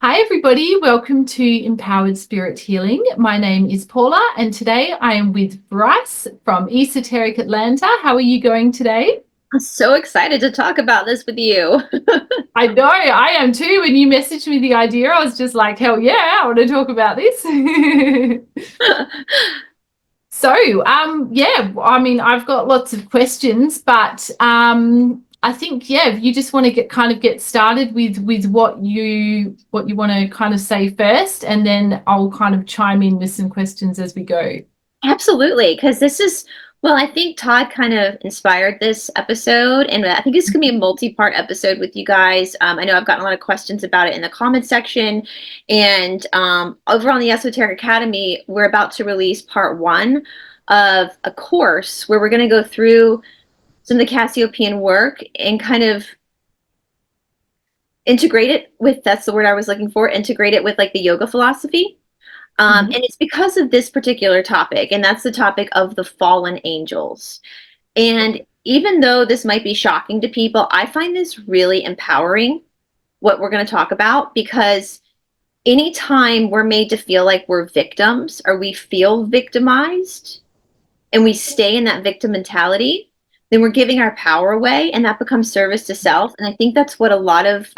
Hi everybody, welcome to Empowered Spirit Healing. My name is Paula and today I am with Bryce from Esoteric Atlanta. How are you going today? I'm so excited to talk about this with you. I know, I am too. When you messaged me the idea, I was just like, hell yeah, I want to talk about this. So, yeah, I mean, I've got lots of questions, but I think, yeah, you just want to get started with what you want to kind of say first, and then I'll kind of chime in with some questions as we go. Absolutely, because well, I think Todd kind of inspired this episode, and I think it's going to be a multi-part episode with you guys. I know I've gotten a lot of questions about it in the comment section, and over on the Esoteric Academy, we're about to release part 1 of a course where we're going to go through some of the Cassiopean work and kind of integrate it with, that's the word I was looking for, integrate it with like the yoga philosophy. And it's because of this particular topic, and that's the topic of the fallen angels. And even though this might be shocking to people, I find this really empowering, what we're going to talk about, because anytime we're made to feel like we're victims or we feel victimized and we stay in that victim mentality, then we're giving our power away, and that becomes service to self. And I think that's what a lot of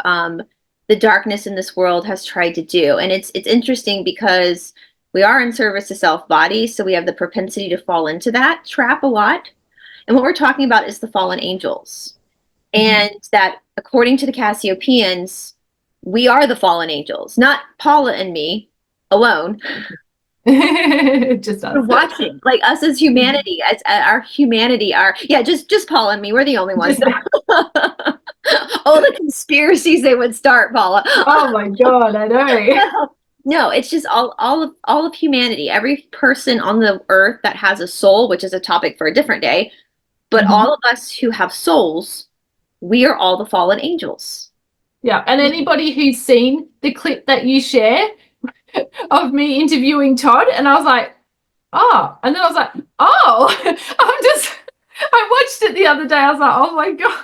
the darkness in this world has tried to do. And it's interesting because we are in service to self body, so we have the propensity to fall into that trap a lot. And what we're talking about is the fallen angels. And that according to the Cassiopeans, we are the fallen angels, not Paula and me alone. Just us. We're watching, like us as humanity, as our humanity, just Paula and me, we're the only ones. All the conspiracies they would start, Paula. Oh my God, I know. No, it's just all of humanity. Every person on the earth that has a soul, which is a topic for a different day, but all of us who have souls, we are all the fallen angels. Yeah, and anybody who's seen the clip that you share of me interviewing Todd, and I was like, oh, and then I was like, oh, I watched it the other day. I was like, oh my God,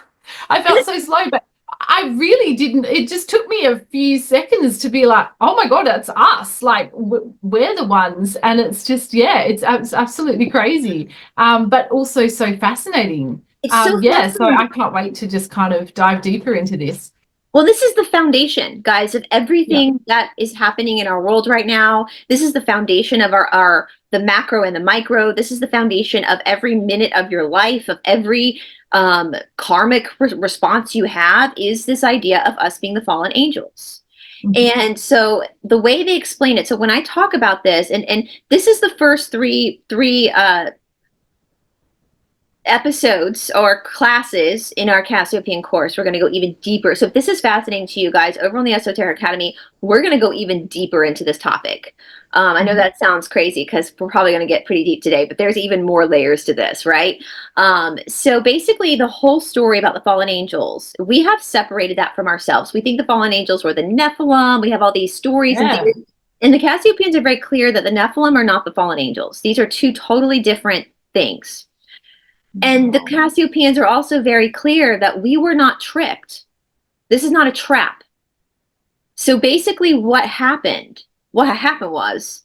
I felt so slow, but I really didn't. It just took me a few seconds to be like, oh my God, that's us. Like we're the ones. And it's just, yeah, it's absolutely crazy. But also so fascinating. It's so yeah, fascinating. so I can't wait to just kind of dive deeper into this. Well, this is the foundation, guys, of everything that is happening in our world right now. This is the foundation of the macro and the micro. This is the foundation of every minute of your life, of every karmic response you have, is this idea of us being the fallen angels. And so the way they explain it, so when I talk about this, and this is the first three episodes or classes in our Cassiopean course, we're going to go even deeper. So if this is fascinating to you guys, over on the Esoteric Academy, we're going to go even deeper into this topic. I know that sounds crazy because we're probably going to get pretty deep today, but there's even more layers to this, right? So basically the whole story about the fallen angels, we have separated that from ourselves. We think the fallen angels were the Nephilim. We have all these stories and things. And the Cassiopeans are very clear that the Nephilim are not the fallen angels. These are two totally different things. And the Cassiopeans are also very clear that we were not tricked. This is not a trap. So basically what happened was,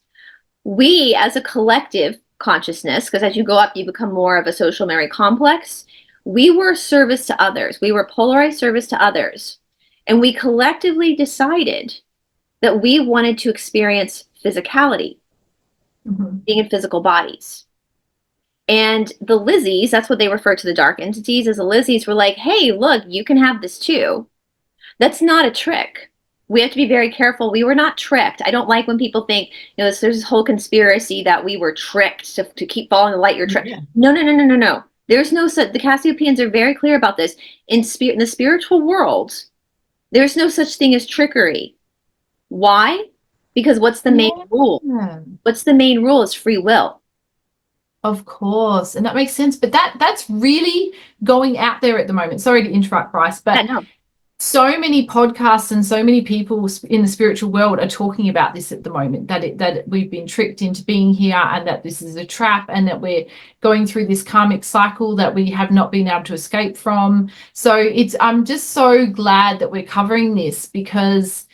we as a collective consciousness, because as you go up, you become more of a social memory complex, we were service to others. We were polarized service to others. And we collectively decided that we wanted to experience physicality, being in physical bodies. And the Lizzies, that's what they refer to the dark entities as, the Lizzies were like, hey, look, you can have this too. That's not a trick. We have to be very careful. We were not tricked. I don't like when people think, there's this whole conspiracy that we were tricked to keep following the light. You're tricked. Yeah. No. There's no such, the Cassiopeans are very clear about this. In the spiritual world, there's no such thing as trickery. Why? Because what's the main rule? What's the main rule is free will. Of course, and that makes sense. But that's really going out there at the moment. Sorry to interrupt, Bryce, but so many podcasts and so many people in the spiritual world are talking about this at the moment, that we've been tricked into being here, and that this is a trap, and that we're going through this karmic cycle that we have not been able to escape from. So I'm just so glad that we're covering this, because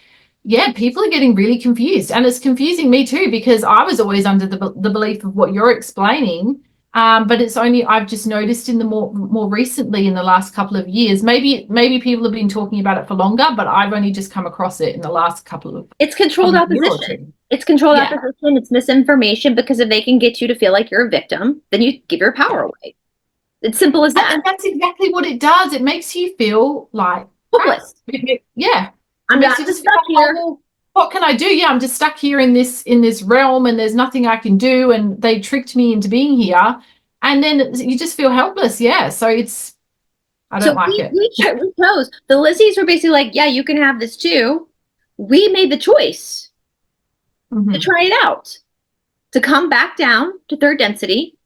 yeah, people are getting really confused, and it's confusing me too, because I was always under the belief of what you're explaining. But it's only, I've just noticed in the more recently, in the last couple of years, maybe people have been talking about it for longer, but I've only just come across it in the last couple of It's controlled opposition. It's controlled opposition. It's misinformation, because if they can get you to feel like you're a victim, then you give your power away. It's simple as that. And that's exactly what it does. It makes you feel like hopeless. Yeah. I'm just stuck here. Well, what can I do? Yeah, I'm just stuck here in this realm, and there's nothing I can do, and they tricked me into being here. And then you just feel helpless. Yeah. So I don't like it. We chose. The Lizzies were basically like, yeah, you can have this too. We made the choice to try it out, to come back down to third density,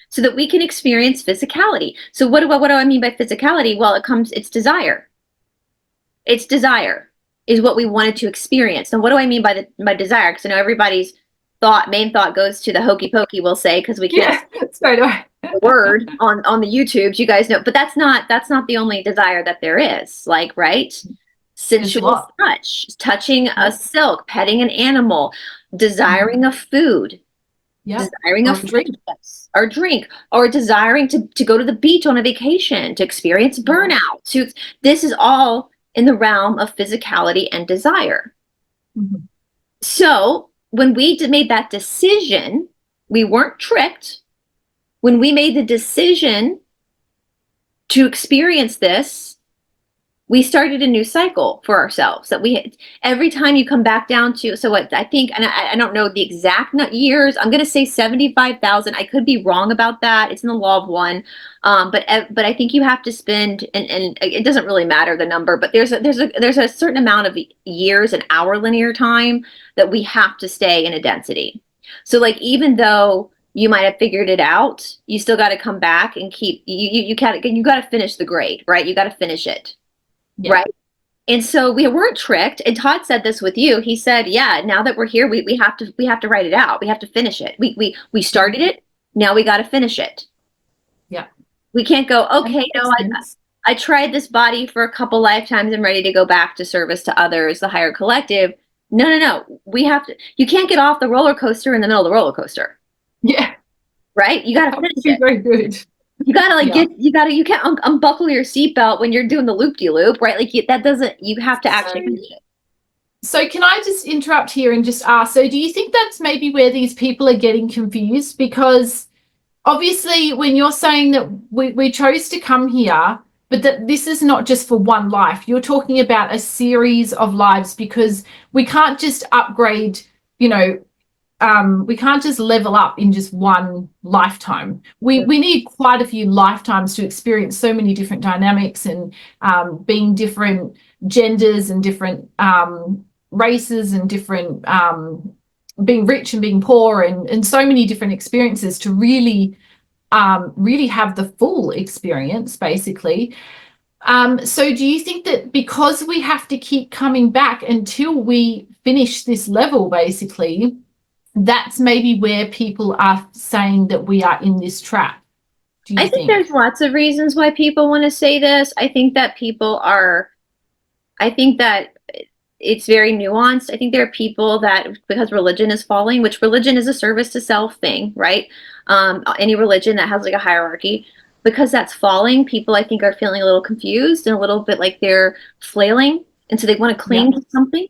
so that we can experience physicality. So what do I mean by physicality? Well, it's desire. It's desire is what we wanted to experience. Now, what do I mean by desire? Because I know everybody's main thought goes to the hokey pokey, we'll say, because we can't so do I. the word on the YouTubes, you guys know, but that's not the only desire that there is. Like, right? Sensual touching a silk, petting an animal, desiring a food, desiring a drink, or desiring to go to the beach on a vacation, to experience burnout. This is all in the realm of physicality and desire. So when we made that decision, we weren't tricked. When we made the decision to experience this, we started a new cycle for ourselves. That every time you come back down to, so what I think, and I don't know the exact years, I'm going to say 75,000. I could be wrong about that. It's in the law of one. But I think you have to spend, and it doesn't really matter the number, but there's a certain amount of years in our linear time that we have to stay in a density. So like, even though you might have figured it out, you still got to come back and you got to finish the grade, right? You got to finish it. Yeah. Right. And so we weren't tricked. And Todd said this with you. He said, yeah, now that we're here, we have to write it out. We have to finish it. We started it. Now we got to finish it. Yeah. We can't go, okay, no, I tried this body for a couple lifetimes. I'm ready to go back to service to others, the higher collective. No. We have to, you can't get off the roller coaster in the middle of the roller coaster. Yeah. Right. You got to finish it. Very good. You gotta you can't unbuckle your seatbelt when you're doing the loop-de-loop, right? Like you have to actually finish it. So can I just interrupt here and just ask, so do you think that's maybe where these people are getting confused? Because obviously when you're saying that we chose to come here, but that this is not just for one life, you're talking about a series of lives, because we can't just upgrade, we can't just level up in just one lifetime. We need quite a few lifetimes to experience so many different dynamics, and being different genders and different races, and different being rich and being poor, and so many different experiences to really have the full experience, basically. So do you think that because we have to keep coming back until we finish this level, basically, that's maybe where people are saying that we are in this trap? I think there's lots of reasons why people want to say this. I think that it's very nuanced. I think there are people that, because religion is falling, which religion is a service to self thing, right? Any religion that has like a hierarchy, because that's falling, people I think are feeling a little confused and a little bit like they're flailing, and so they want to cling to something.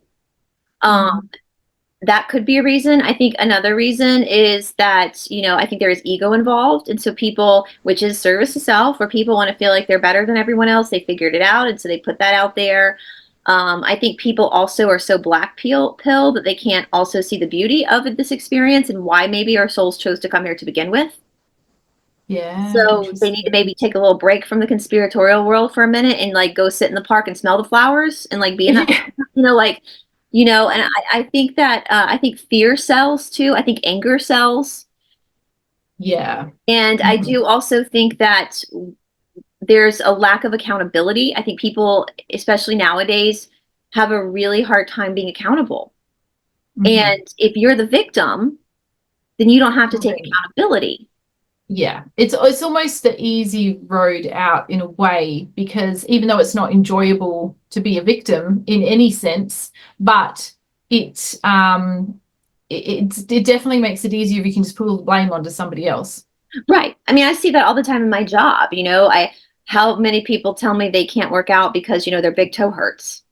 That could be a reason. I think another reason is that, I think there is ego involved. And so people, which is service to self, where people want to feel like they're better than everyone else. They figured it out. And so they put that out there. I think people also are so black pill that they can't also see the beauty of this experience and why maybe our souls chose to come here to begin with. Yeah. So they need to maybe take a little break from the conspiratorial world for a minute and like go sit in the park and smell the flowers and like be in that, and I think that I think fear sells too. I think anger sells. Yeah. And I do also think that there's a lack of accountability. I think people, especially nowadays, have a really hard time being accountable. And if you're the victim, then you don't have to take accountability. Yeah, it's almost the easy road out in a way, because even though it's not enjoyable to be a victim in any sense, but it definitely makes it easier if you can just put all the blame onto somebody else. Right. I mean, I see that all the time in my job. How many people tell me they can't work out because, their big toe hurts.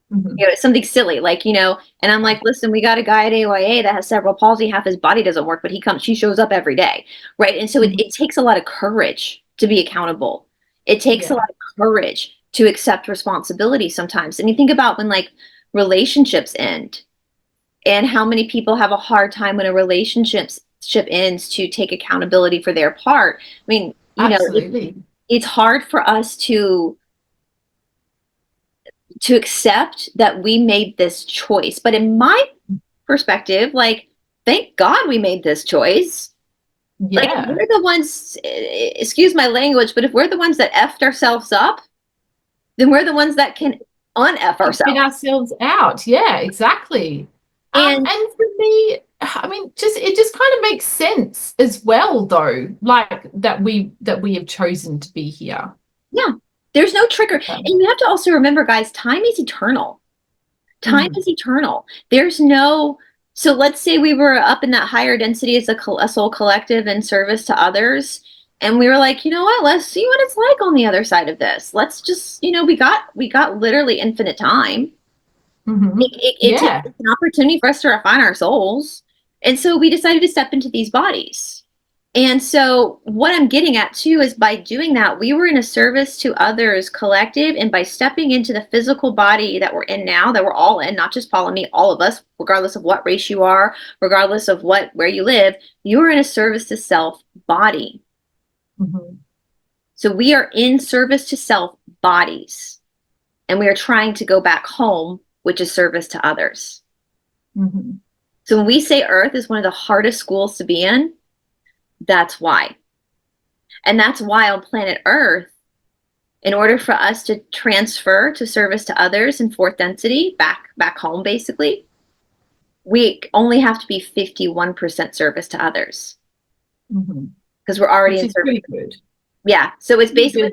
It's something silly, and I'm like, listen, we got a guy at AYA that has cerebral palsy, half his body doesn't work, but she shows up every day, right? And so it takes a lot of courage to be accountable. It takes a lot of courage to accept responsibility sometimes. And you think about when relationships end, and how many people have a hard time when a relationship ends to take accountability for their part. I mean, Absolutely. It's hard for us to accept that we made this choice. But in my perspective, thank God we made this choice. Yeah. We're the ones, excuse my language, but if we're the ones that effed ourselves up, then we're the ones that can un-eff ourselves. Get ourselves out. Yeah, exactly. And for me, I mean, it just kind of makes sense as well, though, that we have chosen to be here. Yeah. There's no trigger. And you have to also remember, guys, time is eternal. Time is eternal. There's no, so let's say we were up in that higher density as a soul collective in service to others. And we were like, you know what, let's see what it's like on the other side of this. Let's just, we got literally infinite time. It's an opportunity for us to refine our souls. And so we decided to step into these bodies. And so what I'm getting at too is by doing that, we were in a service to others collective, and by stepping into the physical body that we're in now, that we're all in, not just Paul and me, all of us, regardless of what race you are, regardless of where you live, you are in a service to self body. So we are in service to self bodies, and we are trying to go back home, which is service to others. So when we say Earth is one of the hardest schools to be in, that's why. And that's why on planet Earth, in order for us to transfer to service to others in fourth density, back home basically, we only have to be 51% service to others. Because we're already in service. Good. Yeah. So it's basically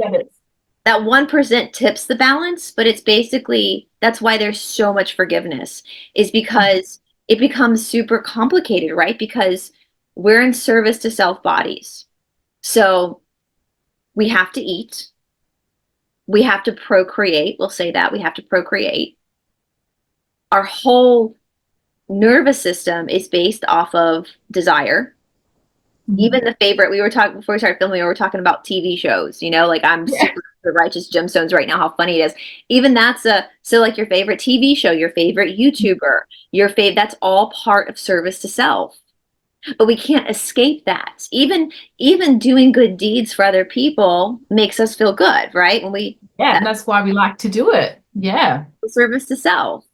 that 1% tips the balance, but it's basically, that's why there's so much forgiveness, is because it becomes super complicated, right? Because we're in service to self bodies. So we have to eat. We have to procreate. We'll say that we have to procreate. Our whole nervous system is based off of desire. Even the favorite, we were talking before we started filming, we were talking about TV shows, I'm super Righteous Gemstones right now, how funny it is. Even that's your favorite TV show, your favorite YouTuber, that's all part of service to self. But we can't escape that. Even doing good deeds for other people makes us feel good, right? And that's why we like to do it. Yeah. Service to self.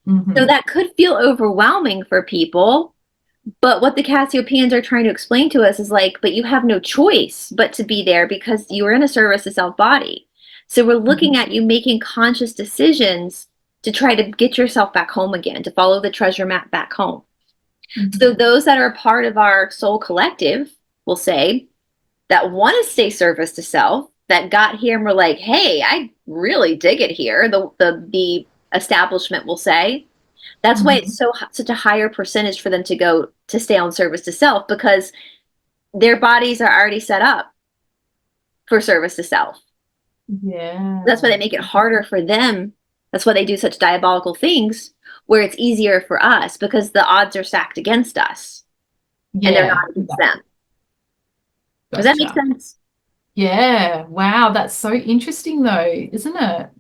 So that could feel overwhelming for people. But what the Cassiopeans are trying to explain to us is but you have no choice but to be there, because you are in a service to self body. So we're looking at you making conscious decisions to try to get yourself back home again, to follow the treasure map back home. So those that are part of our soul collective, will say, that want to stay service to self, that got here and were like, hey, I really dig it here. The establishment will say, that's why it's such a higher percentage for them to stay on service to self, because their bodies are already set up for service to self. Yeah. That's why they make it harder for them. That's why they do such diabolical things, where it's easier for us, because the odds are stacked against us. And they're not against them. Does that make sense? Yeah. Wow. That's so interesting though, isn't it?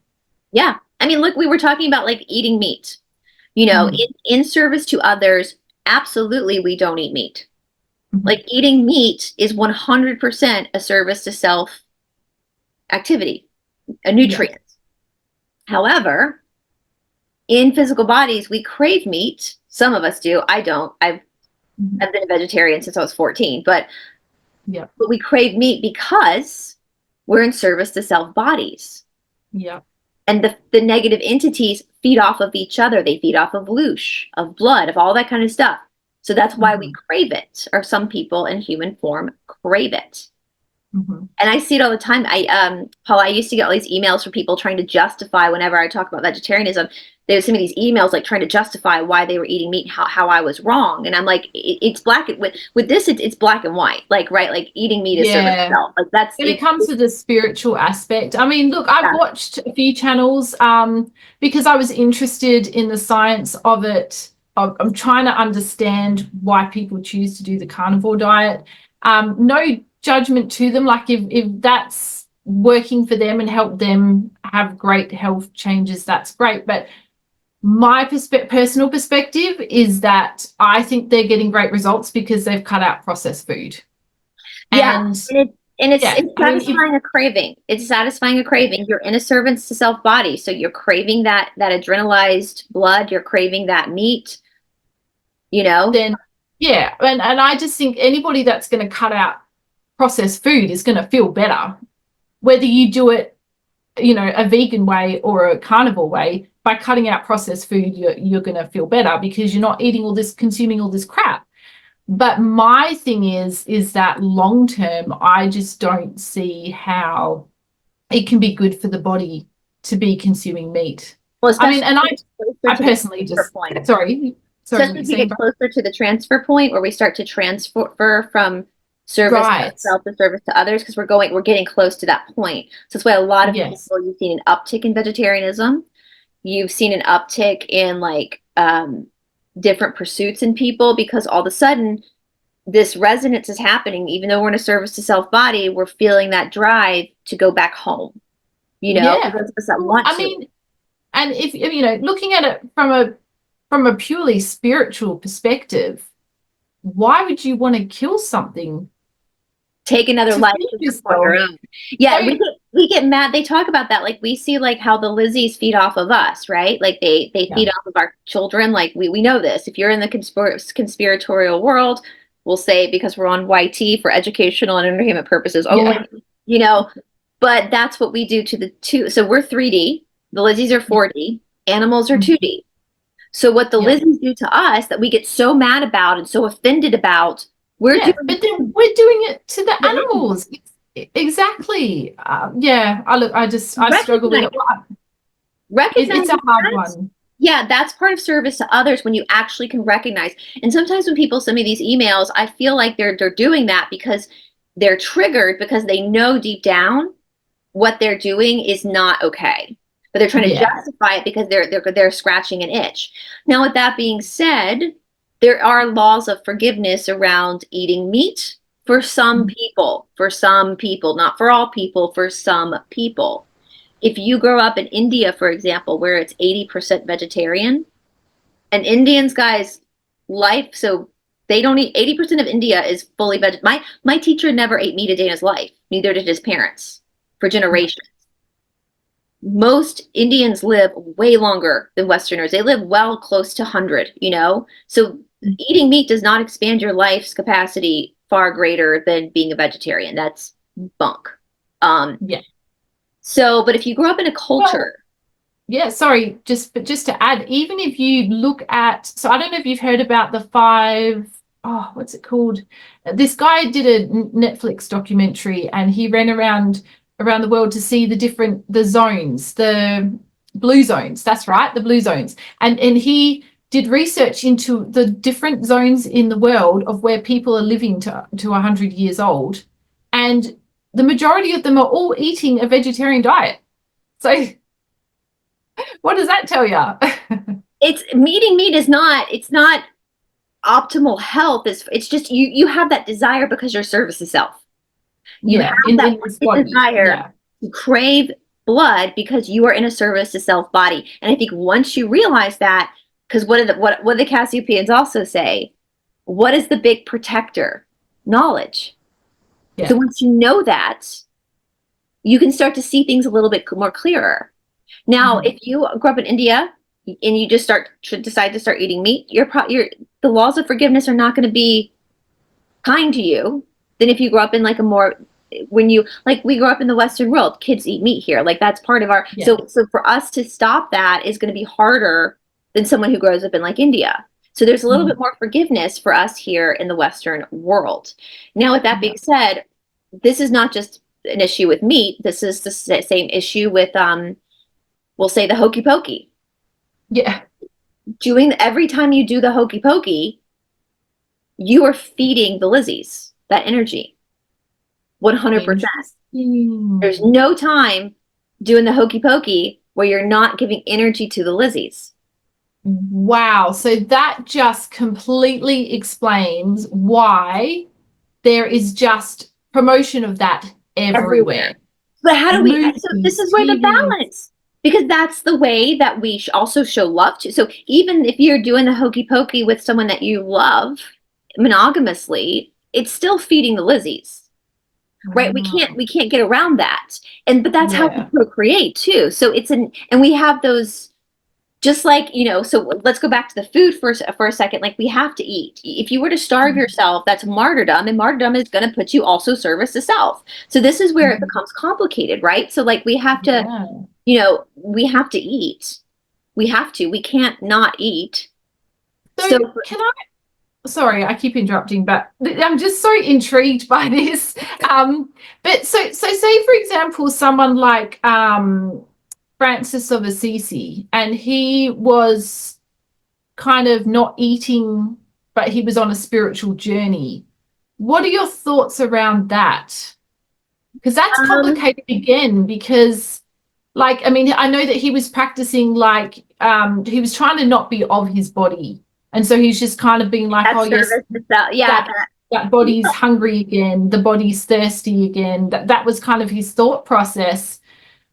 Yeah. I mean, look, we were talking about eating meat. In service to others, absolutely we don't eat meat. Eating meat is 100% a service to self activity, a nutrient. However, in physical bodies, we crave meat. Some of us do. I don't. I've been a vegetarian since I was 14, but we crave meat because we're in service to self bodies. Yeah. And the negative entities feed off of each other. They feed off of loosh, of blood, of all that kind of stuff. So that's why we crave it, or some people in human form crave it. And I see it all the time. Paul, I used to get all these emails from people trying to justify, whenever I talk about vegetarianism, they would send me these emails like trying to justify why they were eating meat, how I was wrong. And I'm like, it's black with this, it's black and white. Like, right, like eating meat is serving itself. Like that's when it comes to the spiritual aspect. I mean, look, I've watched a few channels because I was interested in the science of it. I'm trying to understand why people choose to do the carnivore diet. No judgment to them. Like if that's working for them and help them have great health changes, that's great. But my personal perspective is that I think they're getting great results because they've cut out processed food. And it's satisfying a craving. It's satisfying a craving. You're in a service to self body, so you're craving that adrenalized blood. You're craving that meat. You know. Then and I just think anybody that's going to cut out processed food is going to feel better, whether you do it, a vegan way or a carnivore way. By cutting out processed food, you're going to feel better because you're not consuming all this crap. But my thing is that long term, I just don't see how it can be good for the body to be consuming meat. Well, I mean, and I personally just sorry. Especially as we get closer to the transfer point where we start to transfer from service to self to service to others, because we're getting close to that point. So that's why a lot of people, you've seen an uptick in vegetarianism. You've seen an uptick in like different pursuits in people, because all of a sudden this resonance is happening. Even though we're in a service to self body, we're feeling that drive to go back home. Those of us that want to. I mean, and if looking at it from a purely spiritual perspective, why would you want to kill something? Take another life on your own. Yeah, we get mad. They talk about that. Like, we see like how the Lizzies feed off of us, right? Like they feed off of our children. Like we know this. If you're in the conspiratorial world, we'll say, because we're on YT for educational and entertainment purposes only, but that's what we do to the two. So we're 3D. The Lizzies are 4D. Animals are 2D. So what the Lizzies do to us that we get so mad about and so offended about, we're doing it to the animals. Exactly. I struggle with it. It's a hard one. Yeah, that's part of service to others, when you actually can recognize. And sometimes when people send me these emails, I feel like they're doing that because they're triggered, because they know deep down what they're doing is not okay. But they're trying to justify it because they're scratching an itch. Now, with that being said, there are laws of forgiveness around eating meat for some people. For some people, not for all people, for some people. If you grow up in India, for example, where it's 80% vegetarian, and Indians, guys, so they don't eat. 80% of India is fully vegetarian. My teacher never ate meat a day in his life. Neither did his parents, for generations. Most Indians live way longer than Westerners. They live well close to 100, So eating meat does not expand your life's capacity far greater than being a vegetarian. That's bunk. So, but if you grow up in a culture. Just to add, even if you look at, so I don't know if you've heard about the 5, what's it called? This guy did a Netflix documentary, and he ran around the world to see the zones, the blue zones. That's right, the blue zones. And he did research into the different zones in the world of where people are living to 100 years old. And the majority of them are all eating a vegetarian diet. So what does that tell you? Eating meat is not optimal health. It's just you have that desire because you're service to self. You have that desire to crave blood because you are in a service to self body. And I think once you realize that, because what the Cassiopeans also say, what is the big protector? Knowledge. So once you know that, you can start to see things a little bit more clearer. Now, if you grew up in India and you just decide to start eating meat, the laws of forgiveness are not going to be kind to you than if you grow up in like a more when you, like, we grow up in the Western world, kids eat meat here. Like, that's part of our, Yeah. so for us to stop that is going to be harder than someone who grows up in like India. So there's a little bit more forgiveness for us here in the Western world. Now, with that being said, this is not just an issue with meat. This is the same issue with, we'll say, the hokey pokey. Yeah. Every time you do the hokey pokey, you are feeding the Lizzies that energy. 100%. There's no time doing the hokey pokey where you're not giving energy to the Lizzies. Wow. So that just completely explains why there is just promotion of that everywhere. But how do we, Movies, so this is where the TV. balance, because that's the way that we also show love to. So even if you're doing the hokey pokey with someone that you love monogamously, it's still feeding the Lizzies. Right? We can't get around that. But that's how we procreate too. So and we have those, just like, so let's go back to the food for a second. Like, we have to eat. If you were to starve yourself, that's martyrdom, and martyrdom is going to put you also service to self. So this is where it becomes complicated, right? So, like, we have to, we have to eat. We can't not eat. So can I, sorry, I keep interrupting, but I'm just so intrigued by this. But so say, for example, someone like Francis of Assisi, and he was kind of not eating, but he was on a spiritual journey. What are your thoughts around that? Because that's complicated again, because, like, I mean, I know that he was practicing, like, he was trying to not be of his body. And so he's just kind of being like, oh, yes, that body's hungry again. The body's thirsty again. That was kind of his thought process.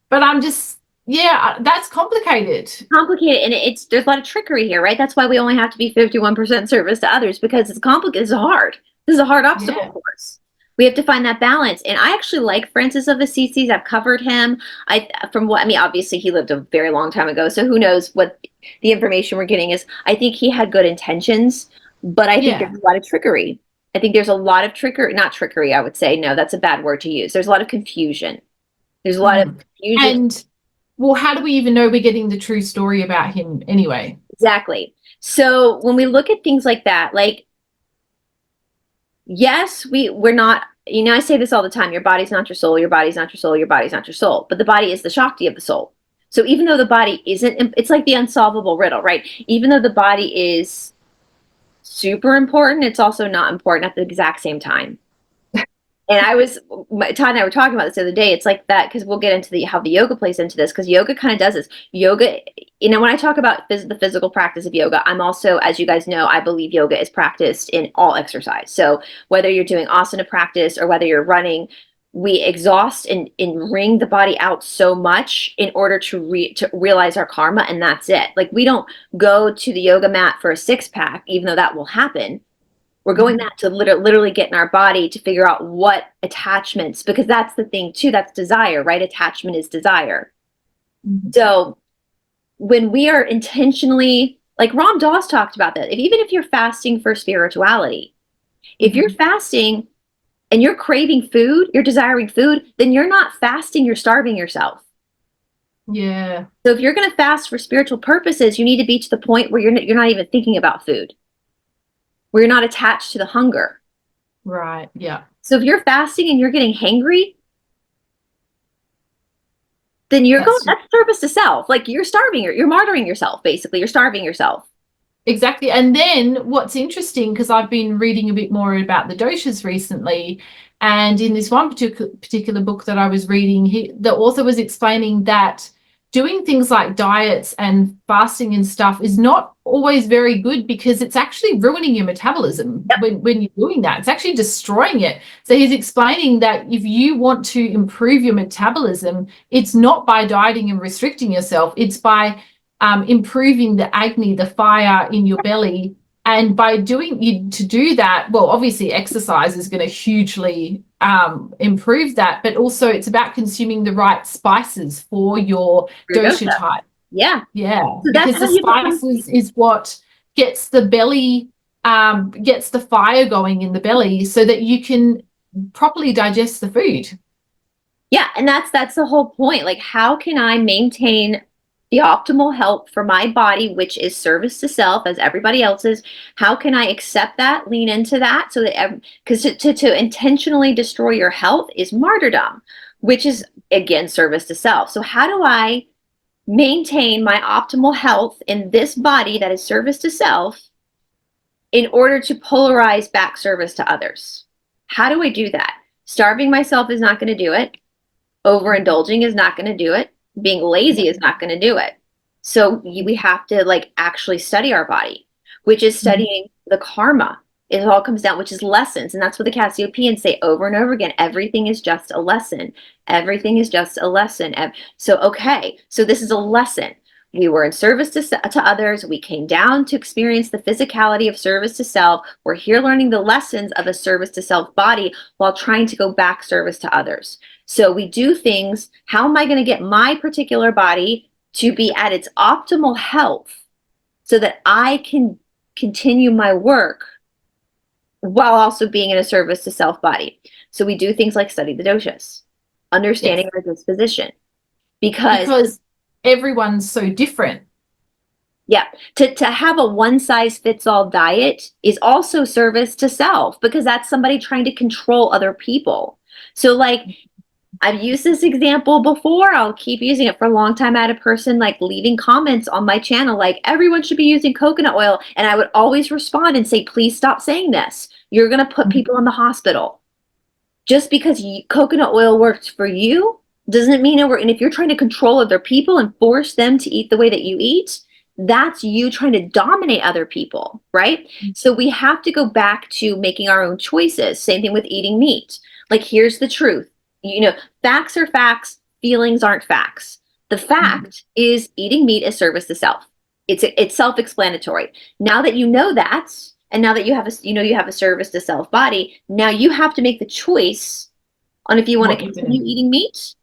But I'm just, that's complicated. And there's a lot of trickery here, right? That's why we only have to be 51% service to others, because it's complicated. It's hard. This is a hard obstacle for us. We have to find that balance. And I actually like Francis of Assisi. I've covered him. Obviously he lived a very long time ago, so who knows what the information we're getting is. I think he had good intentions, but I think there's a lot of trickery. I think there's a lot of not trickery, I would say. No, that's a bad word to use. There's a lot of confusion. There's a lot of confusion. And, well, how do we even know we're getting the true story about him anyway? Exactly. So when we look at things like that, like, yes, we're not, I say this all the time, your body's not your soul, your body's not your soul, your body's not your soul, but the body is the Shakti of the soul. So even though the body isn't, it's like the unsolvable riddle, right? Even though the body is super important, it's also not important at the exact same time. And Todd and I were talking about this the other day. It's like that, because we'll get into how the yoga plays into this, because yoga kind of does this. Yoga, when I talk about the physical practice of yoga, I'm also, as you guys know, I believe yoga is practiced in all exercise. So whether you're doing asana practice or whether you're running, we exhaust and wring the body out so much in order to realize our karma, and that's it. Like, we don't go to the yoga mat for a six-pack, even though that will happen. We're going back to literally get in our body to figure out what attachments, because that's the thing too, that's desire, right? Attachment is desire. So when we are intentionally, like Ram Dass talked about that, even if you're fasting for spirituality, if you're fasting and you're craving food, you're desiring food, then you're not fasting, you're starving yourself. Yeah. So if you're going to fast for spiritual purposes, you need to be to the point where you're not even thinking about food, where you're not attached to the hunger. Right. Yeah. So if you're fasting and you're getting hangry, then that's service to self. Like, you're starving, you're martyring yourself, basically. You're starving yourself. Exactly. And then what's interesting, because I've been reading a bit more about the doshas recently, and in this one particular book that I was reading, the author was explaining that doing things like diets and fasting and stuff is not always very good, because it's actually ruining your metabolism. When you're doing that. It's actually destroying it. So he's explaining that if you want to improve your metabolism, it's not by dieting and restricting yourself. It's by improving the agni, the fire in your belly. And by to do that, well, obviously exercise is going to hugely improve that, but also it's about consuming the right spices for your dosha type. Yeah. So because the spices is what gets the belly, gets the fire going in the belly, so that you can properly digest the food. Yeah, and that's the whole point. Like, how can I maintain the optimal health for my body, which is service to self as everybody else's? How can I accept that, lean into that, so that because to intentionally destroy your health is martyrdom, which is again service to self. So how do I maintain my optimal health in this body that is service to self in order to polarize back service to others? How do I do that? Starving myself is not going to do it. Overindulging is not going to do it. Being lazy is not going to do it. So we have to like actually study our body, which is studying the karma. It all comes down, which is lessons. And that's what the Cassiopeans say over and over again. Everything is just a lesson. Everything is just a lesson. So, okay, so this is a lesson. We were in service to others. We came down to experience the physicality of service to self. We're here learning the lessons of a service to self body while trying to go back service to others. So we do things. How am I going to get my particular body to be at its optimal health so that I can continue my work while also being in a service to self body? So we do things like study the doshas, understanding our disposition, because everyone's so different. Yeah, to have a one size fits all diet is also service to self, because that's somebody trying to control other people. So like, I've used this example before. I'll keep using it for a long time. I had a person like leaving comments on my channel like, everyone should be using coconut oil. And I would always respond and say, please stop saying this. You're going to put people in the hospital. Just because coconut oil works for you doesn't mean it works. And if you're trying to control other people and force them to eat the way that you eat, that's you trying to dominate other people, right? So we have to go back to making our own choices. Same thing with eating meat. Like, here's the truth. You know, facts are facts, feelings aren't facts. The fact is eating meat is service to self. It's self-explanatory. Now that you know that, and now that you have a service to self body, now you have to make the choice on if you want to continue eating meat,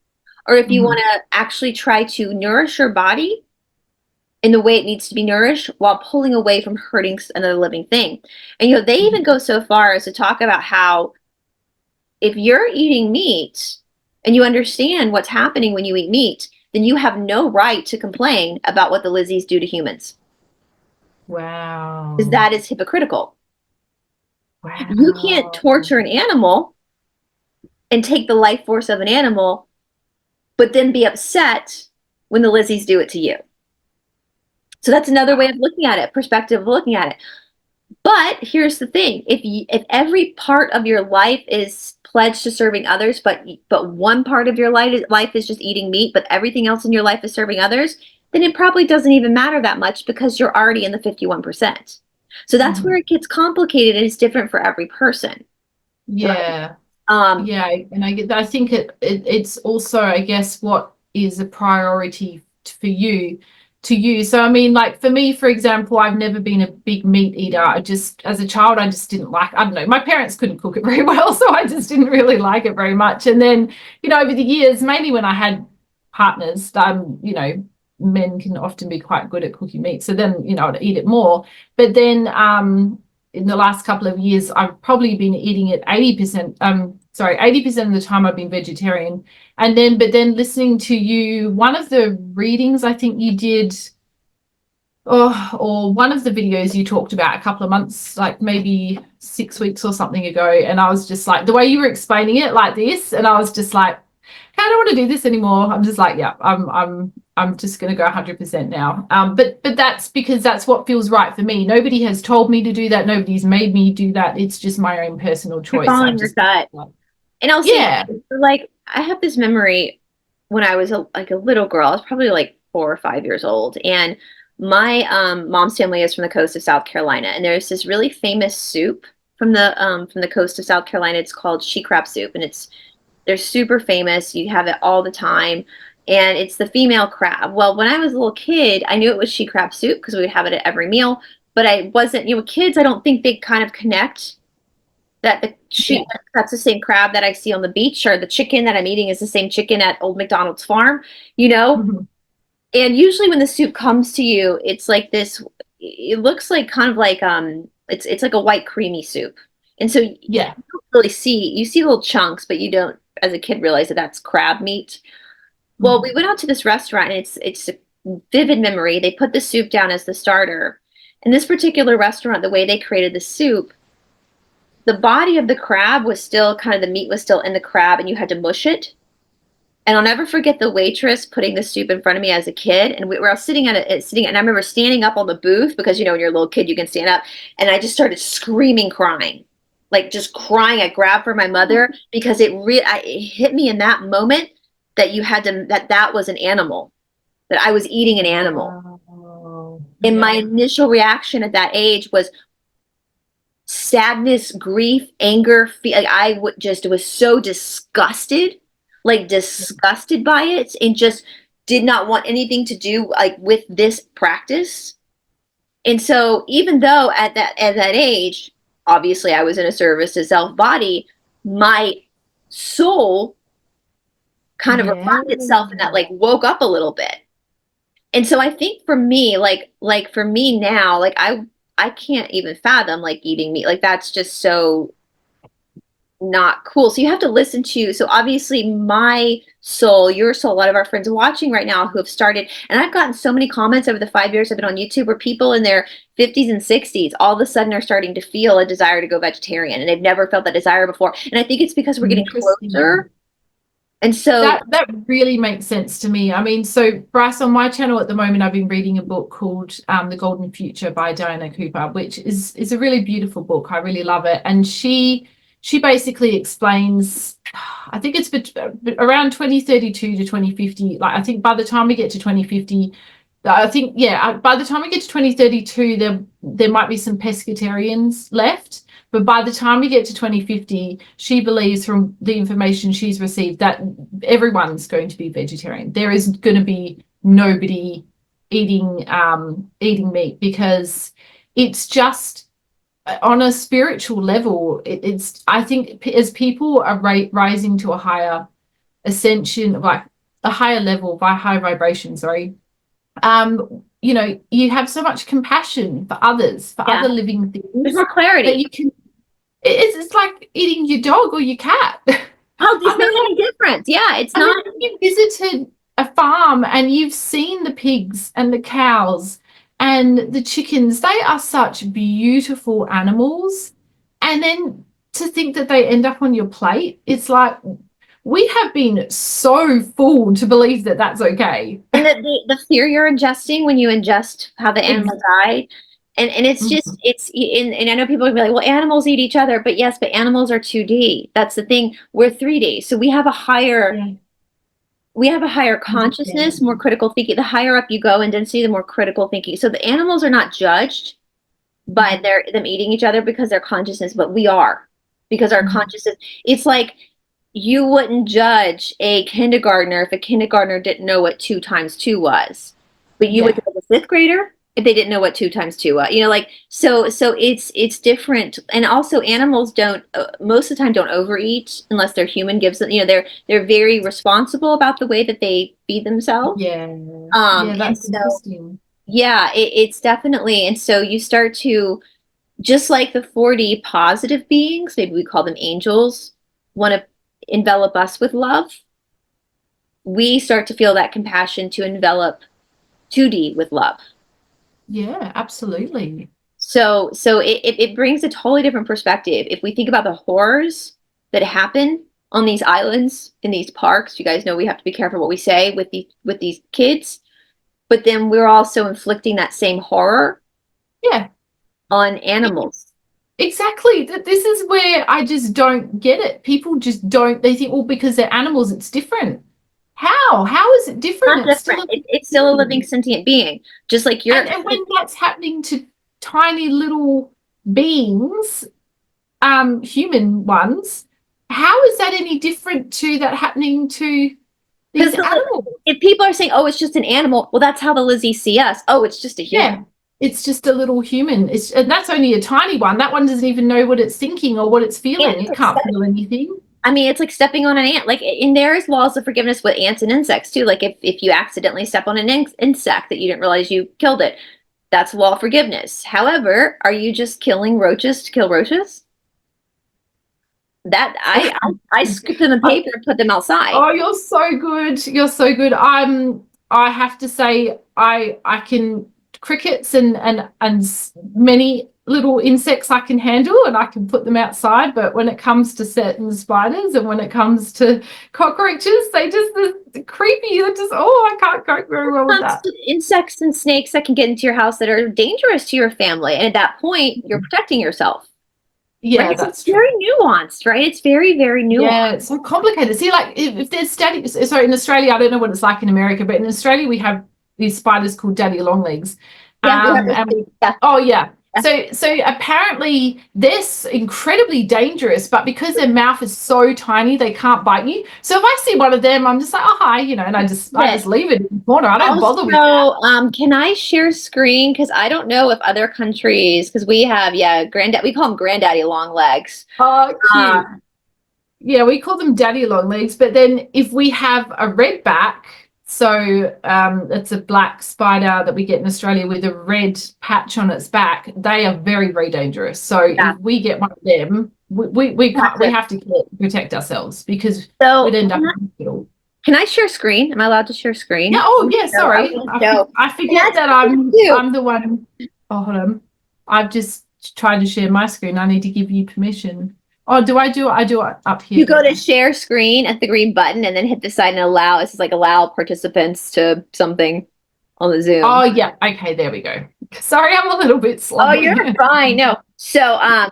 or if you want to actually try to nourish your body in the way it needs to be nourished while pulling away from hurting another living thing. And you know, they even go so far as to talk about how if you're eating meat and you understand what's happening when you eat meat, then you have no right to complain about what the Lizzies do to humans. Wow. Because that is hypocritical. Wow. You can't torture an animal and take the life force of an animal, but then be upset when the Lizzies do it to you. So that's another way of looking at it, perspective of looking at it. But here's the thing: if every part of your life is pledged to serving others, but one part of your life is just eating meat, but everything else in your life is serving others, then it probably doesn't even matter that much, because you're already in the 51%. So that's where it gets complicated, and it's different for every person. Yeah. Right? Yeah, and I think it's also, I guess, what is a priority for you to you. So I mean, like for me, for example, I've never been a big meat eater. I just, as a child, I just didn't like, I don't know, my parents couldn't cook it very well, so I just didn't really like it very much. And then, you know, over the years, mainly when I had partners, you know, men can often be quite good at cooking meat, so then, you know, I'd eat it more. But then in the last couple of years, I've probably been eating it 80%, 80% of the time I've been vegetarian. And then, but then listening to you, one of the readings I think you did, or one of the videos you talked about a couple of months, like maybe 6 weeks or something ago. And I was just like, the way you were explaining it like this, and I was just like, I don't want to do this anymore. I'm just like, yeah, I'm just going to go 100% now. But that's because that's what feels right for me. Nobody has told me to do that. Nobody's made me do that. It's just my own personal choice. You're following your gut. And I'll say, like, I have this memory when I was a little girl. I was probably like 4 or 5 years old, and my mom's family is from the coast of South Carolina, and there's this really famous soup from the coast of South Carolina. It's called she crab soup, and they're super famous. You have it all the time, and it's the female crab. Well, when I was a little kid, I knew it was she crab soup because we would have it at every meal. But I wasn't, you know, kids, I don't think they kind of connect that that's the same crab that I see on the beach, or the chicken that I'm eating is the same chicken at Old McDonald's farm, you know? And usually when the soup comes to you, it's like this, it looks like kind of like, it's like a white creamy soup. And so you Yeah. don't really you see little chunks, but you don't, as a kid, realize that that's crab meat. Well, we went out to this restaurant, and it's a vivid memory. They put the soup down as the starter. In this particular restaurant, the way they created the soup, the body of the crab was still kind of, the meat was still in the crab, and you had to mush it. And I'll never forget the waitress putting the soup in front of me as a kid. And we were all sitting and I remember standing up on the booth, because, you know, when you're a little kid, you can stand up. And I just started screaming, crying, like just crying. I grabbed for my mother, because it hit me in that moment that that was an animal, that I was eating an animal. Oh, And yeah. my initial reaction at that age was sadness, grief, anger. I was so disgusted, like disgusted by it, and just did not want anything to do like with this practice. And so even though at that age, obviously I was in a service to self body, my soul kind of Yeah. refined itself, and that like woke up a little bit. And so I think for me, like for me now, like I can't even fathom like eating meat. Like that's just so not cool. So you have to listen to, so obviously my soul, your soul, a lot of our friends watching right now who have started, and I've gotten so many comments over the 5 years I've been on YouTube, where people in their 50s and 60s all of a sudden are starting to feel a desire to go vegetarian, and they've never felt that desire before. And I think it's because we're getting closer. And so That really makes sense to me. I mean, so Bryce, on my channel at the moment, I've been reading a book called The Golden Future by Diana Cooper, which is a really beautiful book. I really love it. And she basically explains, I think it's around 2032 to 2050. Like, I think by the time we get to 2050, I think, yeah, by the time we get to 2032, there might be some pescatarians left. But by the time we get to 2050, she believes, from the information she's received, that everyone's going to be vegetarian. There is going to be nobody eating meat, because it's just, on a spiritual level, it's, I think, as people are rising to a higher ascension, like a higher level, by high vibration, sorry, you know, you have so much compassion for others, for other living things. There's more clarity. That you can, it's like eating your dog or your cat. Oh, there's not any difference. Yeah, it's not. Mean, you visited a farm and you've seen the pigs and the cows and the chickens. They are such beautiful animals. And then to think that they end up on your plate, it's like, we have been so fooled to believe that that's okay. And the fear you're ingesting when you ingest how the animal died. And it's just, and I know people will be like, well, animals eat each other, but yes, but animals are 2D. That's the thing. We're 3D. So we have a higher, consciousness, more critical thinking. The higher up you go in density, the more critical thinking. So the animals are not judged by them eating each other because their consciousness, but we are, because our consciousness, it's like, you wouldn't judge a kindergartner if a kindergartner didn't know what 2 times 2 was, but you would judge a 5th grader if they didn't know what 2 times 2 was. You know, like, so it's different. And also, animals don't most of the time don't overeat unless their human gives them. You know, they're very responsible about the way that they feed themselves. That's interesting. Yeah, it's definitely. And so you start to, just like the 4D positive beings, maybe we call them angels, want to envelop us with love, we start to feel that compassion to envelop 2D with love. Yeah, absolutely. So it brings a totally different perspective. If we think about the horrors that happen on these islands, in these parks, you guys know we have to be careful what we say with these kids, but then we're also inflicting that same horror on animals. Exactly. This is where I just don't get it. People just don't, they think, well, because they're animals, it's different. How is it different? It's still a living sentient being, just like you're. And when that's happening to tiny little beings, human ones, how is that any different to that happening to these animals? If people are saying, oh, it's just an animal, well, that's how the Lizzies see us. Oh, it's just a human. Yeah. It's just a little human. And that's only a tiny one. That one doesn't even know what it's thinking or what it's feeling. It can't feel anything. I mean, it's like stepping on an ant. Like, and there is laws of forgiveness with ants and insects too. Like if you accidentally step on an insect that you didn't realize you killed it, that's a law of forgiveness. However, are you just killing roaches to kill roaches? That I scoop them in paper and put them outside. Oh, you're so good. You're so good. I have to say I can crickets and many little insects I can handle and I can put them outside, but when it comes to certain spiders and when it comes to cockroaches, they're creepy. They're just I can't cope very well with that. Insects and snakes that can get into your house that are dangerous to your family, and at that point you're protecting yourself. Yeah, right? that's very nuanced, right? It's very, very nuanced. Yeah, it's so complicated. See, like if there's sorry, in Australia, I don't know what it's like in America, but in Australia we have these spiders called daddy longlegs. Oh yeah. So apparently they're incredibly dangerous, but because their mouth is so tiny, they can't bite you. So if I see one of them, I'm just like, oh hi, and I just leave it in the corner. I don't bother with that. Can I share screen? Because I don't know if other countries, because we have we call them granddaddy long legs. Oh, cute. Yeah, we call them daddy long legs. But then if we have a redback, so it's a black spider that we get in Australia with a red patch on its back, they are very, very dangerous. So if we get one of them, we have to protect ourselves because we'd end up in hospital. Can I share screen? Am I allowed to share screen? Yeah. Oh, yeah. Sorry. I forget that I'm the one. Oh, hold on. I've just tried to share my screen. I need to give you permission. Oh, do I do it up here? You go to share screen at the green button and then hit the side and allow. It's like allow participants to something on the Zoom. Oh, yeah. Okay, there we go. Sorry, I'm a little bit slow. Oh, you're fine. No. So I'm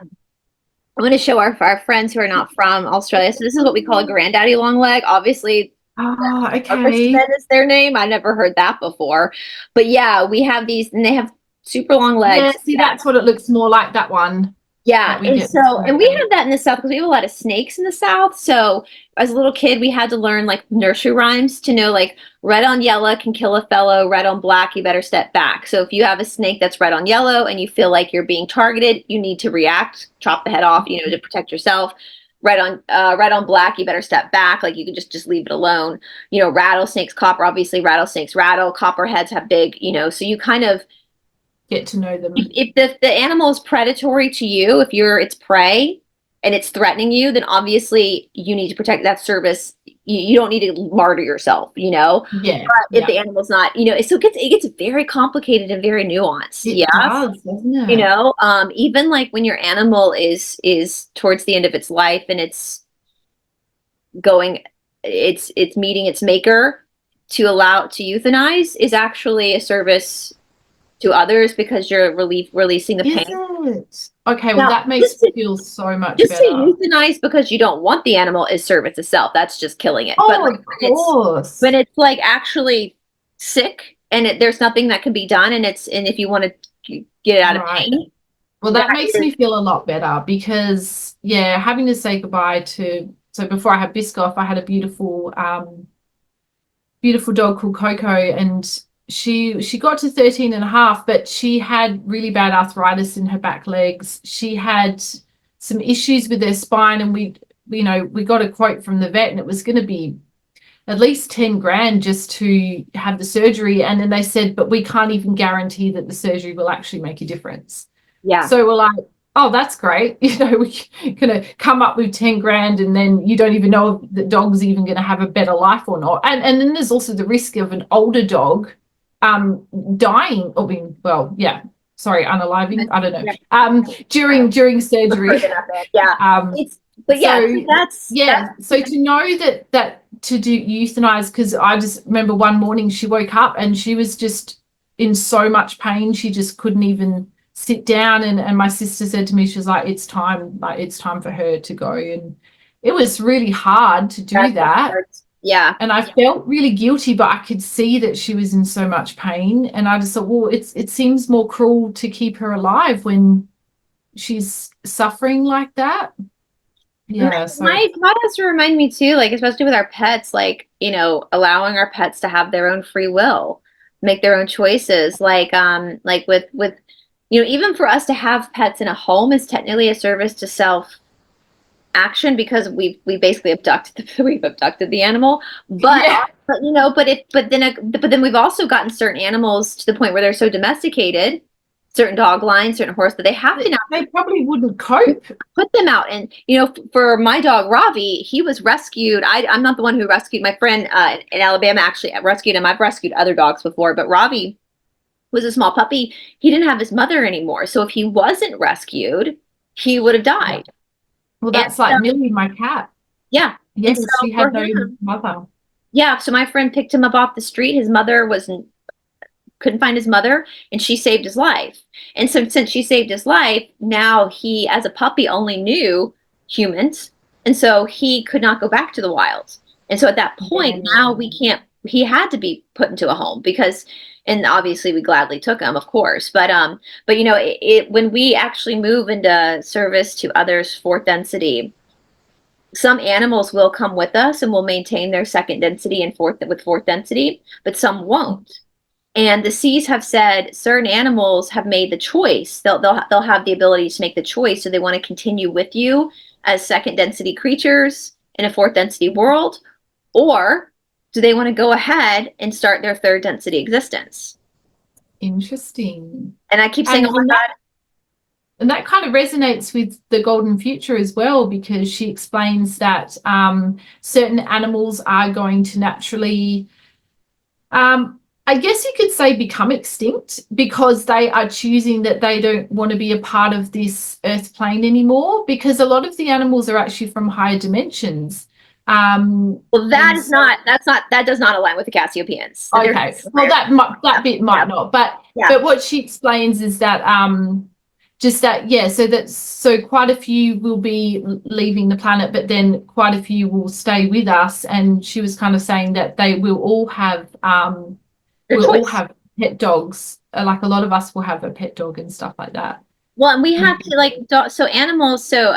going to show our friends who are not from Australia. So this is what we call a granddaddy long leg. Obviously, okay. That is their name. I never heard that before. But yeah, we have these, and they have super long legs. Yeah, see, that's what it looks more like, that one. Yeah, and we have that in the South because we have a lot of snakes in the South. So as a little kid, we had to learn like nursery rhymes to know like red on yellow can kill a fellow, red on black, you better step back. So if you have a snake that's red on yellow and you feel like you're being targeted, you need to react, chop the head off, to protect yourself. Red on black, you better step back. Like you can just leave it alone. Rattlesnakes, copper, obviously rattlesnakes rattle, copperheads have big, so you kind of get to know them. If the animal is predatory to you, if its prey and it's threatening you, then obviously you need to protect that service. You don't need to martyr yourself, Yeah. But if the animal's not, so it gets very complicated and very nuanced. It does, doesn't it? Even like when your animal is towards the end of its life and it's meeting its maker, to euthanize is actually a service to others because you're releasing the pain. Okay, well, that makes me feel so much just better. Just to euthanize because you don't want the animal is service itself. That's just killing it. Oh, of course. When it's like actually sick and there's nothing that can be done, and if you want to get it out of pain. Well, that makes me feel a lot better because, having to say goodbye to. So before I had Biscoff, I had a beautiful dog called Coco, and she got to 13 and a half, but she had really bad arthritis in her back legs. She had some issues with her spine, and we got a quote from the vet, and it was going to be at least 10 grand just to have the surgery. And then they said, but we can't even guarantee that the surgery will actually make a difference. Yeah. So we're like, oh, that's great. We're going to come up with 10 grand and then you don't even know if the dog's even going to have a better life or not. And then there's also the risk of an older dog dying or being, unaliving, I don't know, during surgery. So to know that to do euthanize, because I just remember one morning she woke up and she was just in so much pain she just couldn't even sit down, and my sister said to me, she was like, it's time for her to go. And it was really hard to do that. Yeah. And I felt really guilty, but I could see that she was in so much pain. And I just thought, well, it seems more cruel to keep her alive when she's suffering like that. Yeah. My has remind me too, like, especially with our pets, like, allowing our pets to have their own free will, make their own choices. Like with even for us to have pets in a home is technically a service to self action because we basically abducted the animal, but then we've also gotten certain animals to the point where they're so domesticated certain dog lines, certain horse, but they have to now They probably wouldn't cope. put them out. And for my dog Ravi, he was rescued. I'm not the one who rescued my friend in Alabama. Actually, rescued him. I've rescued other dogs before, but Ravi was a small puppy. He didn't have his mother anymore, so if he wasn't rescued, he would have died. Well, that's like Millie, my cat. Yeah. Yes, she had no mother. Yeah, so my friend picked him up off the street. His mother couldn't find his mother, and she saved his life. And so since she saved his life, now he, as a puppy, only knew humans, and so he could not go back to the wild. And so at that point, now we can't. He had to be put into a home because, and obviously we gladly took him, of course. But when we actually move into service to others, fourth density, some animals will come with us and will maintain their second density and fourth density, but some won't. And the C's have said certain animals have made the choice. They'll have the ability to make the choice. So they want to continue with you as second density creatures in a fourth density world, or do they want to go ahead and start their third density existence? Interesting. And I keep saying, oh my God. And that kind of resonates with the golden future as well, because she explains that certain animals are going to naturally, I guess you could say, become extinct because they are choosing that they don't want to be a part of this earth plane anymore, because a lot of the animals are actually from higher dimensions. Well, that does not align with the Cassiopeans. So okay. Well, that bit might not, but what she explains is that so quite a few will be leaving the planet, but then quite a few will stay with us. And she was kind of saying that they will all have pet dogs. Like a lot of us will have a pet dog and stuff like that. Well, and we have to so animals. So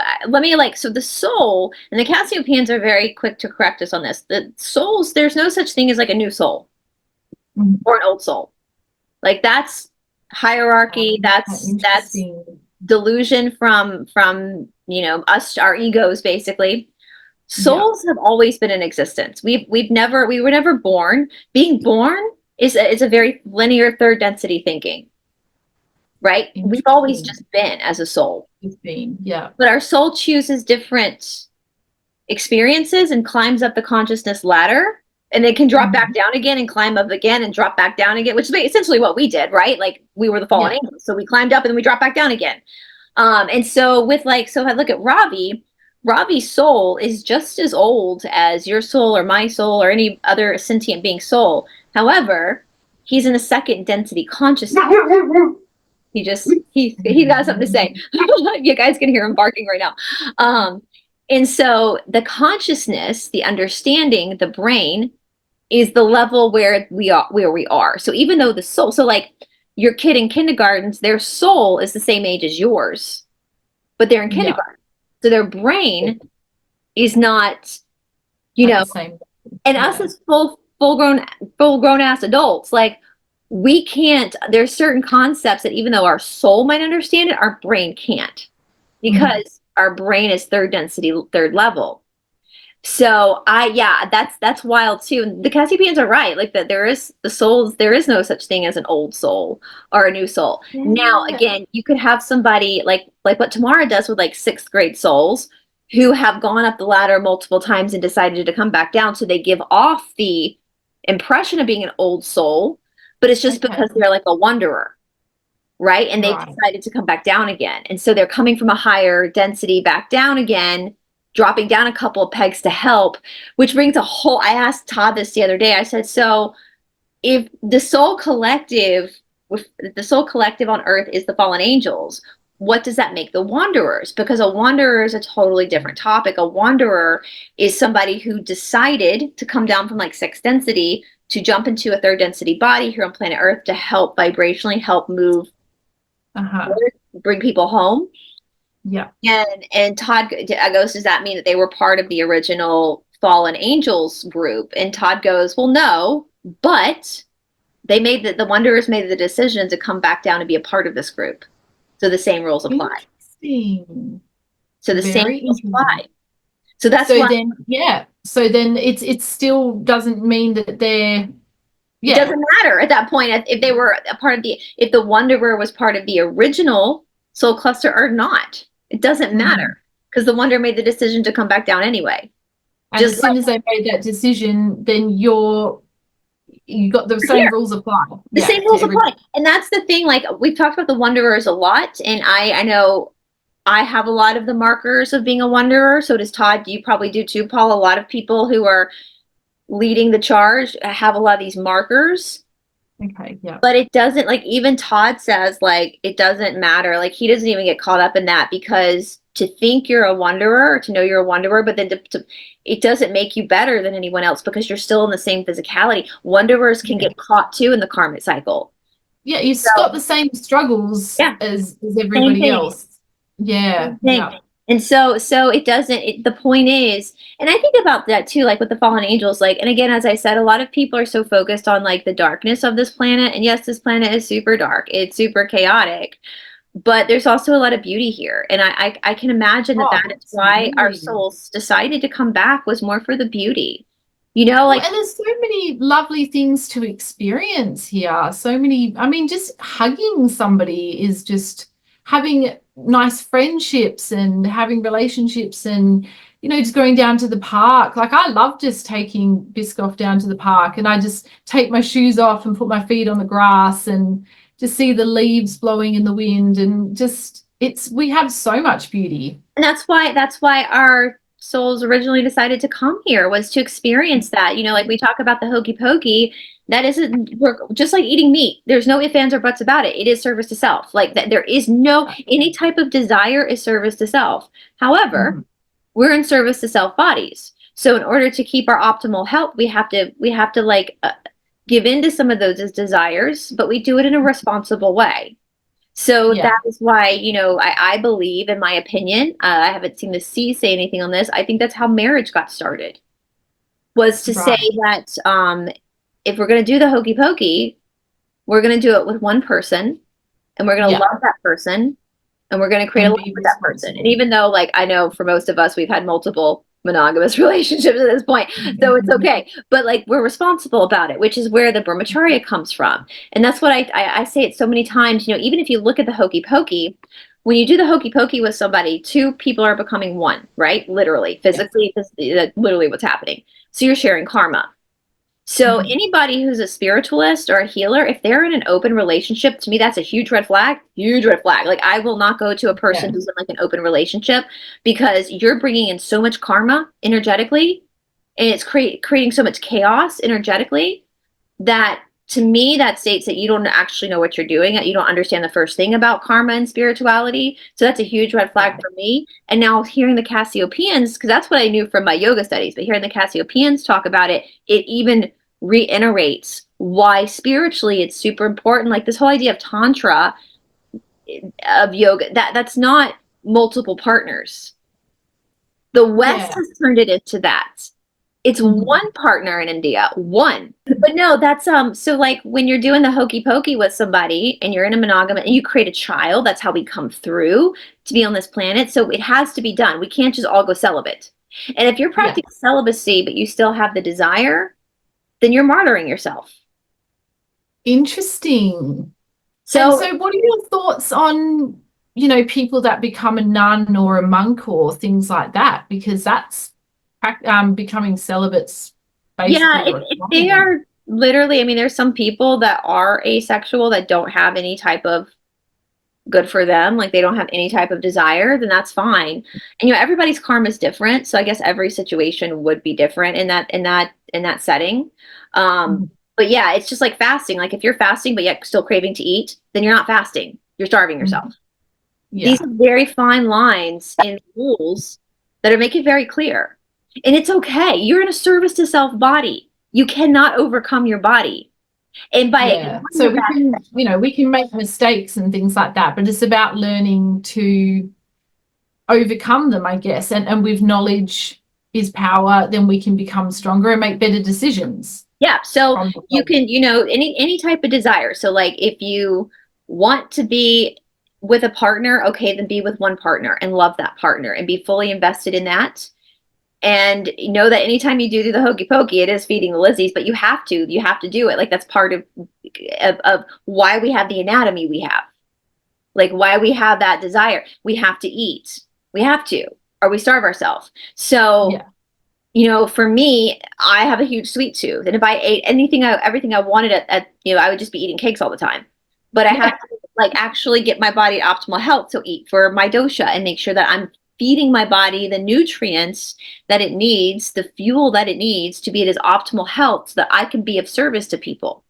so the soul, and the Cassiopeans are very quick to correct us on this. The souls, there's no such thing as like a new soul or an old soul. Like that's hierarchy. That's delusion from us, our egos, basically. Souls have always been in existence. We were never born. Being born is a very linear third density thinking. Right? We've always just been as a soul. But our soul chooses different experiences and climbs up the consciousness ladder, and it can drop back down again and climb up again and drop back down again, which is essentially what we did, right? Like we were the fallen angels. So we climbed up and then we dropped back down again. And so so I look at Ravi's soul is just as old as your soul or my soul or any other sentient being soul. However, he's in a second density consciousness. He got something to say. You guys can hear him barking right now. And so the consciousness, the understanding, the brain is the level where we are. So even though the soul, so like your kid in kindergarten, their soul is the same age as yours, but they're in kindergarten. So their brain is not, and us as full grown ass adults, like we can't, there's certain concepts that even though our soul might understand it, our brain can't, because our brain is third density, third level. So that's wild too. The Cassiopeans are right. Like that there is no such thing as an old soul or a new soul. Now, again, you could have somebody like what Tamara does with like 6th grade souls who have gone up the ladder multiple times and decided to come back down. So they give off the impression of being an old soul, but it's just because they're like a wanderer, right? And they've decided to come back down again. And so they're coming from a higher density back down again, dropping down a couple of pegs to help, which brings I asked Todd this the other day. I said, so if the soul collective on Earth is the fallen angels, what does that make the wanderers? Because a wanderer is a totally different topic. A wanderer is somebody who decided to come down from like 6th density to jump into a third density body here on planet Earth to help vibrationally help move, bring people home. Yeah. And Todd goes, does that mean that they were part of the original fallen angels group? And Todd goes, well, no, but the wanderers made the decision to come back down and be a part of this group. So the same rules apply. So the same rules apply. So that's so then it still doesn't mean that they're It doesn't matter at that point if they were a part of if the wanderer was part of the original soul cluster or not. It doesn't matter because the wanderer made the decision to come back down anyway. And as soon as they made that decision, then you got the same rules apply. The same rules apply. And that's the thing, like we've talked about the wanderers a lot, and I know I have a lot of the markers of being a wanderer. So does Todd. You probably do too, Paul. A lot of people who are leading the charge have a lot of these markers. Okay, yeah. But it doesn't, like, even Todd says, like, it doesn't matter. Like, he doesn't even get caught up in that, because to think you're a wanderer, or to know you're a wanderer, but then it doesn't make you better than anyone else, because you're still in the same physicality. Wanderers can get caught too in the karmic cycle. Yeah, you've got the same struggles as everybody else. Yeah. And so it doesn't, the point is, and I think about that too, like with the fallen angels, like, and again, as I said, a lot of people are so focused on like the darkness of this planet. And yes, this planet is super dark. It's super chaotic, but there's also a lot of beauty here. And I can imagine that is why our souls decided to come back, was more for the beauty. You know, like, and there's so many lovely things to experience here. So many, I mean, just hugging somebody is just having nice friendships and having relationships, and, you know, just going down to the park. Like, I love just taking Biscoff down to the park, and I just take my shoes off and put my feet on the grass and just see the leaves blowing in the wind, and just, we have so much beauty. And that's why our souls originally decided to come here, was to experience that. You know, like we talk about the hokey pokey, that isn't, just like eating meat, there's no ifs, ands, or buts about it. It is service to self. Like that, there is no, any type of desire is service to self. However, we're in service to self bodies. So in order to keep our optimal health, we have to like give in to some of those desires, but we do it in a responsible way. So that is why, you know, I believe, in my opinion, I haven't seen the C say anything on this, I think that's how marriage got started, was to say that if we're going to do the hokey pokey, we're going to do it with one person, and we're going to love that person, and we're going to create a life with that person. And even though, like, I know for most of us, we've had multiple monogamous relationships at this point, so it's okay, but like, we're responsible about it, which is where the brahmacharya comes from. And that's what I say it so many times. You know, even if you look at the hokey pokey, when you do the hokey pokey with somebody, two people are becoming one, right? Literally, physically, that's literally what's happening. So you're sharing karma. So anybody who's a spiritualist or a healer, if they're in an open relationship, to me, that's a huge red flag. Huge red flag. Like, I will not go to a person who's in like an open relationship, because you're bringing in so much karma energetically, and it's creating so much chaos energetically, that, to me, that states that you don't actually know what you're doing, that you don't understand the first thing about karma and spirituality. So that's a huge red flag for me. And now hearing the Cassiopeans, because that's what I knew from my yoga studies, but hearing the Cassiopeans talk about it, it even reiterates why spiritually it's super important. Like, this whole idea of tantra, of yoga, that's not multiple partners. The West has turned it into that. It's one partner in India, one. But no, that's so like when you're doing the hokey pokey with somebody and you're in a monogamy and you create a child, that's how we come through to be on this planet. So it has to be done. We can't just all go celibate. And if you're practicing celibacy, but you still have the desire, then you're martyring yourself. Interesting. So what are your thoughts on, you know, people that become a nun or a monk or things like that? Because that's becoming celibates. If they are literally, I mean, there's some people that are asexual that don't have any type of good for them, like they don't have any type of desire, then that's fine. And, you know, everybody's karma is different, so I guess every situation would be different in that setting. But yeah, it's just like fasting. Like, if you're fasting but yet still craving to eat, then you're not fasting, you're starving yourself. These are very fine lines in rules that are make it very clear. And it's okay. You're in a service to self body. You cannot overcome your body. And by so we can, you know, we can make mistakes and things like that, but it's about learning to overcome them, I guess. And with knowledge is power, then we can become stronger and make better decisions. Yeah. So you can, you know, any type of desire. So like, if you want to be with a partner, okay, then be with one partner and love that partner and be fully invested in that. And know that anytime you do the hokey pokey, it is feeding the Lizzies, but you have to do it. Like that's part of why we have the anatomy we have, like why we have that desire. We have to eat. We have to, or we starve ourselves. So, Yeah. For me, I have a huge sweet tooth, and if I ate everything I wanted I would just be eating cakes all the time. But I have to like actually get my body optimal health. So eat for my dosha and make sure that I'm feeding my body the nutrients that it needs, the fuel that it needs to be at its optimal health so that I can be of service to people.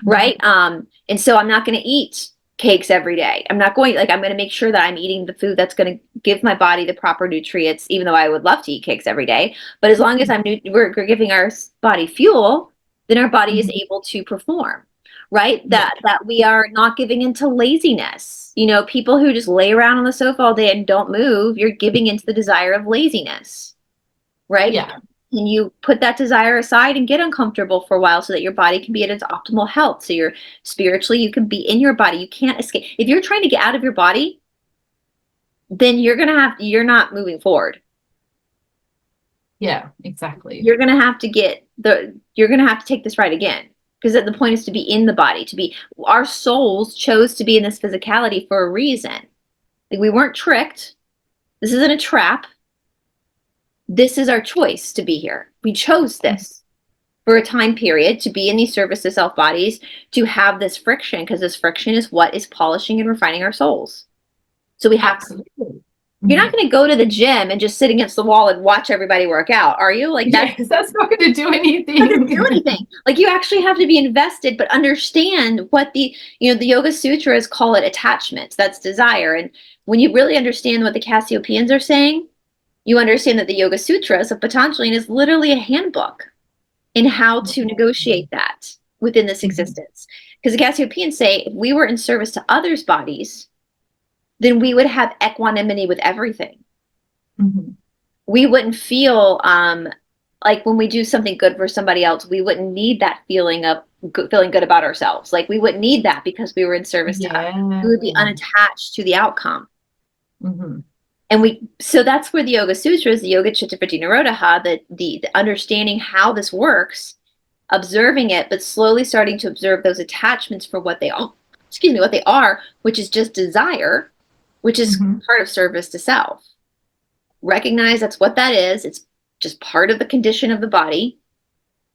Right. And so I'm not going to eat cakes every day. I'm going to make sure that I'm eating the food that's going to give my body the proper nutrients, even though I would love to eat cakes every day. But as long as we're giving our body fuel, then our body is able to perform. Right. That we are not giving into laziness. People who just lay around on the sofa all day and don't move, you're giving into the desire of laziness. Right. Yeah. And you put that desire aside and get uncomfortable for a while so that your body can be at its optimal health. So you're spiritually, you can be in your body. You can't escape. If you're trying to get out of your body, then you're not moving forward. Yeah, exactly. You're going to have to take this ride again, because the point is to be in the body, our souls chose to be in this physicality for a reason. Like we weren't tricked. This isn't a trap. This is our choice to be here. We chose this for a time period to be in these service to self bodies, to have this friction, because this friction is what is polishing and refining our souls. So we have to. You're not going to go to the gym and just sit against the wall and watch everybody work out, are you? Like that's not going to do anything. Not going to do anything. Like you actually have to be invested, but understand what the Yoga Sutras call it attachments. That's desire. And when you really understand what the Cassiopeans are saying, you understand that the Yoga Sutras of Patanjali is literally a handbook in how to negotiate that within this existence. Because the Cassiopeans say if we were in service to others' bodies, then we would have equanimity with everything. We wouldn't feel like when we do something good for somebody else, we wouldn't need that feeling of feeling good about ourselves. Like we wouldn't need that because we were in service to others. We would be unattached to the outcome. And so that's where the Yoga Sutras, the Yoga Chitta Vritti Nirodha, the understanding how this works, observing it, but slowly starting to observe those attachments for what they are, which is just desire, which is part of service to self. Recognize that's what that is. It's just part of the condition of the body,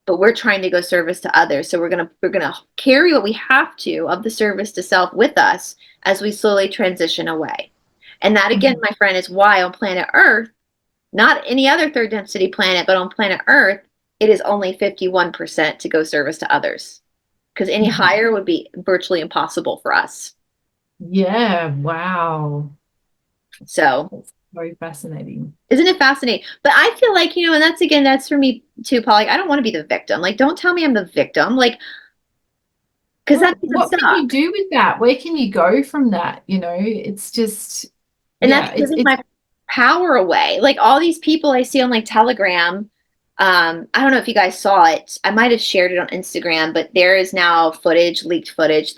but we're trying to go service to others. So we're gonna carry what we have to of the service to self with us as we slowly transition away. And that, again, my friend, is why on planet Earth, not any other third density planet, but on planet Earth, it is only 51% to go service to others. Because any higher would be virtually impossible for us. Yeah, wow. So that's very fascinating. Isn't it fascinating? But I feel like, and that's for me too, Paul. Like, I don't want to be the victim. Like, don't tell me I'm the victim. Like, because what can you do with that? Where can you go from that? It's just... And that's giving my power away. Like all these people I see on like Telegram, I don't know if you guys saw it. I might have shared it on Instagram, but there is now leaked footage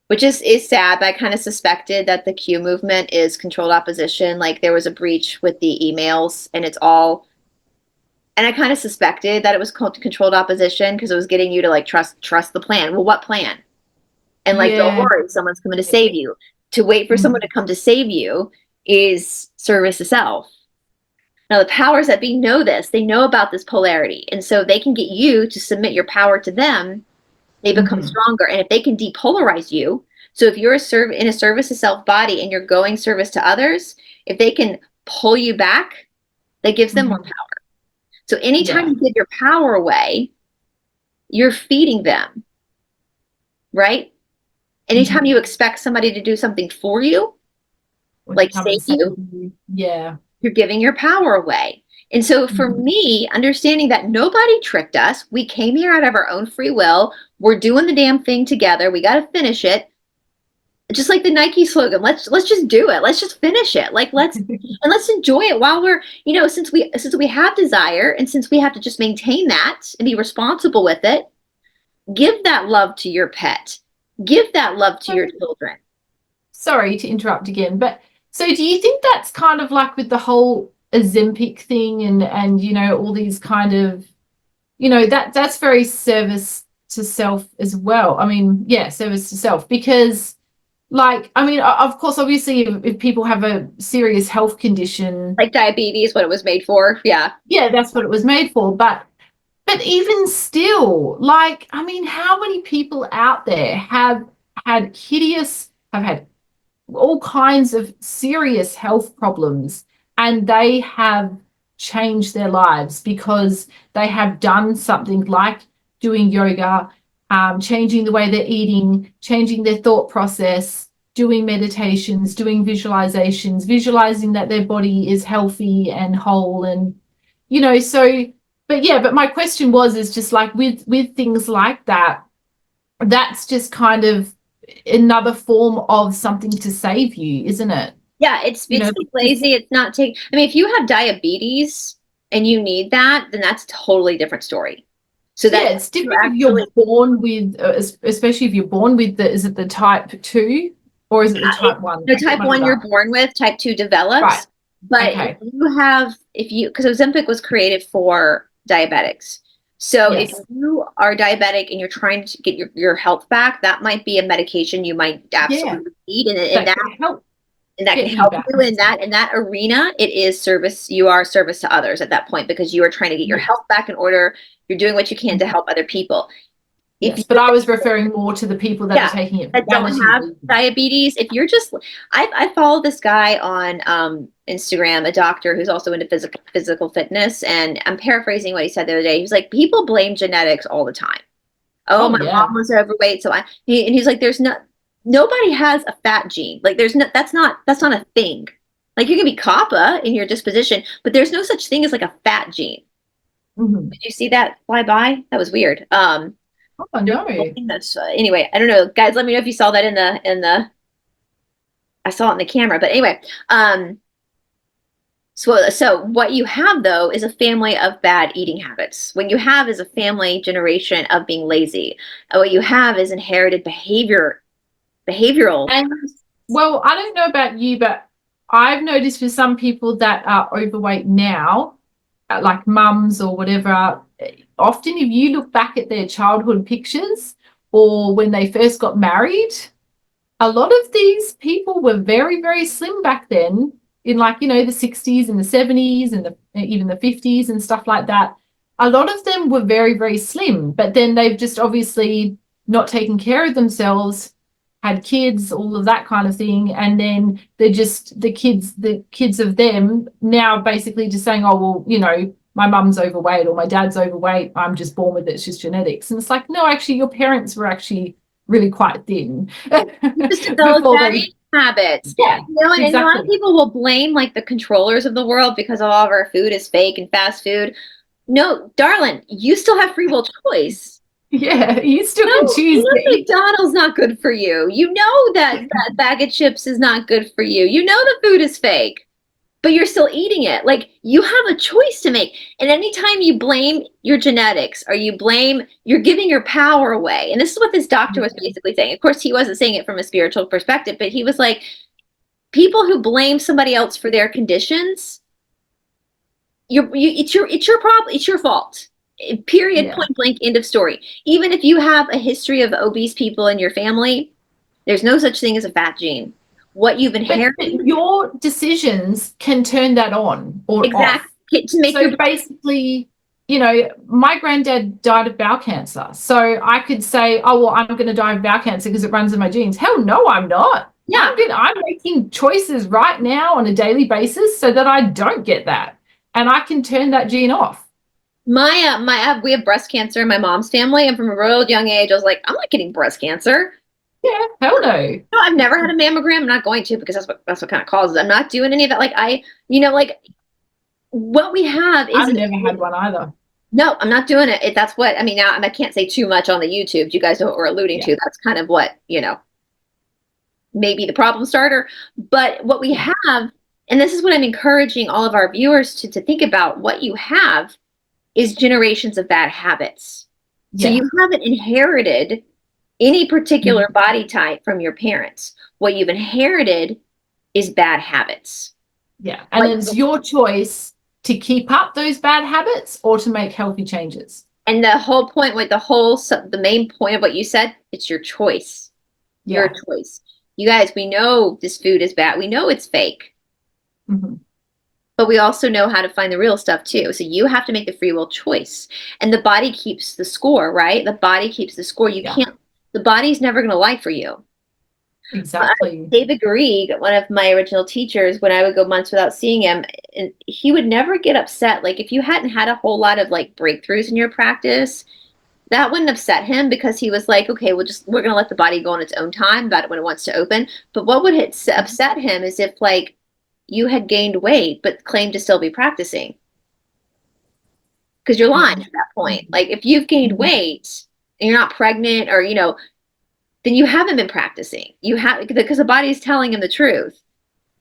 which is sad. But I kind of suspected that the Q movement is controlled opposition. Like there was a breach with the emails and and I kind of suspected that it was called controlled opposition because it was getting you to like trust the plan. Well, what plan? And like, don't worry, someone's coming to save you. To wait for someone to come to save you is service to self. Now, the powers that be know this. They know about this polarity. And so they can get you to submit your power to them. They become stronger. And if they can depolarize you, so if you're in a service to self body and you're going service to others, if they can pull you back, that gives them more power. So anytime you give your power away, you're feeding them, right? Anytime you expect somebody to do something for you, like save you, you're giving your power away. And so for me, understanding that nobody tricked us, we came here out of our own free will, we're doing the damn thing together, we got to finish it. Just like the Nike slogan, let's just do it. Let's just finish it. Like let's enjoy it while we're, since we have desire and since we have to just maintain that and be responsible with it, give that love to your pet. Give that love to your children. Sorry to interrupt again, but so do you think that's kind of like with the whole Ozempic thing and all these kind of, that's very service to self as well. I mean, yeah, service to self, because I mean, of course, obviously, if people have a serious health condition, like diabetes, what it was made for. Yeah. yeah, that's what it was made for. But even still, I mean, how many people out there have had all kinds of serious health problems, and they have changed their lives because they have done something like doing yoga, changing the way they're eating, changing their thought process, doing meditations, doing visualizations, visualizing that their body is healthy and whole. And, so, but yeah, but my question is just with things like that, that's just kind of another form of something to save you, isn't it? Yeah, it's lazy. It's not taking. I mean, if you have diabetes and you need that, then that's a totally different story. So yeah, it's different if you're born with, especially if you're born with is it the type 2 or is it the type 1? The type 1 you're born with, type 2 develops. Right. But okay. because Ozempic was created for diabetics. So Yes. if you are diabetic and you're trying to get your health back, that might be a medication you might absolutely need. And that can help. And that can help you in that arena. It is service. You are service to others at that point because you are trying to get your health back in order. You're doing what you can to help other people. Yes, but I was referring more to the people that are taking it that don't have diabetes. If you're just, I follow this guy on Instagram, a doctor who's also into physical fitness, and I'm paraphrasing what he said the other day. He was like, people blame genetics all the time. Oh, my mom was overweight, so and he's like, nobody has a fat gene. Like that's not a thing. Like you can be kappa in your disposition, but there's no such thing as like a fat gene. Mm-hmm. Did you see that fly by? That was weird. Oh no. That's anyway. I don't know, guys. Let me know if you saw that in the. I saw it in the camera, but anyway. So what you have though is a family of bad eating habits. What you have is a family generation of being lazy. And what you have is inherited behavioral. And well, I don't know about you, but I've noticed for some people that are overweight now, like mums or whatever, often if you look back at their childhood pictures or when they first got married, a lot of these people were very, very slim back then in the 60s and the 70s and even the 50s and stuff like that. A lot of them were very, very slim, but then they've just obviously not taken care of themselves, had kids, all of that kind of thing, and then they're just the kids of them now basically just saying, oh well, my mum's overweight or my dad's overweight, I'm just born with it, it's just genetics. And it's like, no, actually your parents were actually really quite thin. Just developed bad eating habits. Yeah, exactly. And a lot of people will blame like the controllers of the world because all of our food is fake and fast food. No, darling, you still have free will choice. Yeah, you still can choose. McDonald's not good for you. You know that bag of chips is not good for you. You know the food is fake, but you're still eating it. Like you have a choice to make. And anytime you blame your genetics or you're giving your power away. And this is what this doctor was basically saying. Of course, he wasn't saying it from a spiritual perspective, but he was like, people who blame somebody else for their conditions, it's your problem. It's your fault. Period, point blank, end of story. Even if you have a history of obese people in your family, there's no such thing as a fat gene. What you've inherited, but your decisions can turn that on or off. To make so basically, my granddad died of bowel cancer. So I could say, oh, well, I'm going to die of bowel cancer because it runs in my genes. Hell no, I'm not. Yeah. I'm making choices right now on a daily basis so that I don't get that. And I can turn that gene off. We have breast cancer in my mom's family, and from a real young age, I was like, I'm not getting breast cancer. Yeah, hell no. No, I've never had a mammogram. I'm not going to because that's what kind of causes. I'm not doing any of that. What we have is I've never had one either. No, I'm not doing it. That's what I mean. Now I can't say too much on the YouTube. You guys know what we're alluding to. That's kind of what maybe the problem starter. But what we have, and this is what I'm encouraging all of our viewers to think about. What you have is generations of bad habits. So you haven't inherited any particular body type from your parents. What you've inherited is bad habits. Yeah. And Like, it's your choice to keep up those bad habits or to make healthy changes. and the whole point with the main point of what you said, it's your choice. Your Yeah. choice. You guys, we know this food is bad. We know it's fake. Mm-hmm. But we also know how to find the real stuff too. So you have to make the free will choice. And the body keeps the score, right? The body keeps the score. You can't, the body's never going to lie for you. Exactly. David Garrigues, one of my original teachers, when I would go months without seeing him, and he would never get upset. Like if you hadn't had a whole lot of like breakthroughs in your practice, that wouldn't upset him because he was like, okay, we're gonna let the body go on its own time about it when it wants to open. But what would upset him is if like you had gained weight but claimed to still be practicing. Because you're lying at that point. Like if you've gained weight and you're not pregnant or then you haven't been practicing. You have because the body's telling him the truth.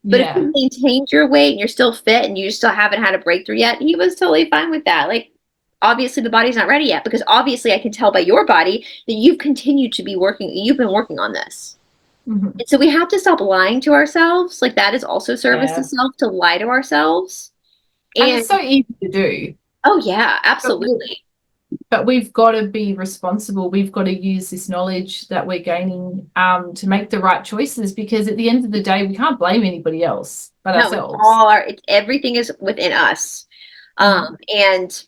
But if you maintained your weight and you're still fit and you still haven't had a breakthrough yet, he was totally fine with that. Like obviously the body's not ready yet because obviously I can tell by your body that you've continued to be working, you've been working on this. And so we have to stop lying to ourselves. Like that is also service to self, to lie to ourselves. And it's so easy to do. Oh yeah, absolutely. But we've got to be responsible. We've got to use this knowledge that we're gaining to make the right choices, because at the end of the day, we can't blame anybody else but ourselves. Everything is within us. And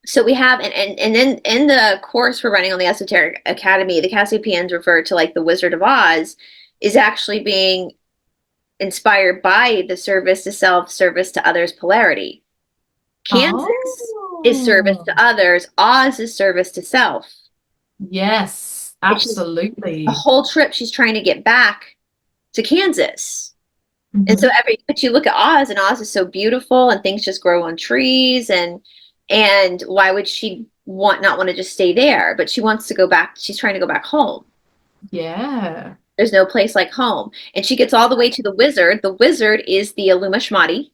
so we have, and then in the course we're running on the Esoteric Academy, the Cassiopeans refer to like the Wizard of Oz is actually being inspired by the service to self, service to others polarity. Kansas is service to others. Oz is service to self. Yes, absolutely. The whole trip, she's trying to get back to Kansas. And so but you look at Oz, and Oz is so beautiful, and things just grow on trees, and why would she not want to just stay there? But she wants to go back. She's trying to go back home. Yeah. There's no place like home. And she gets all the way to the wizard. The wizard is the Illumashmati.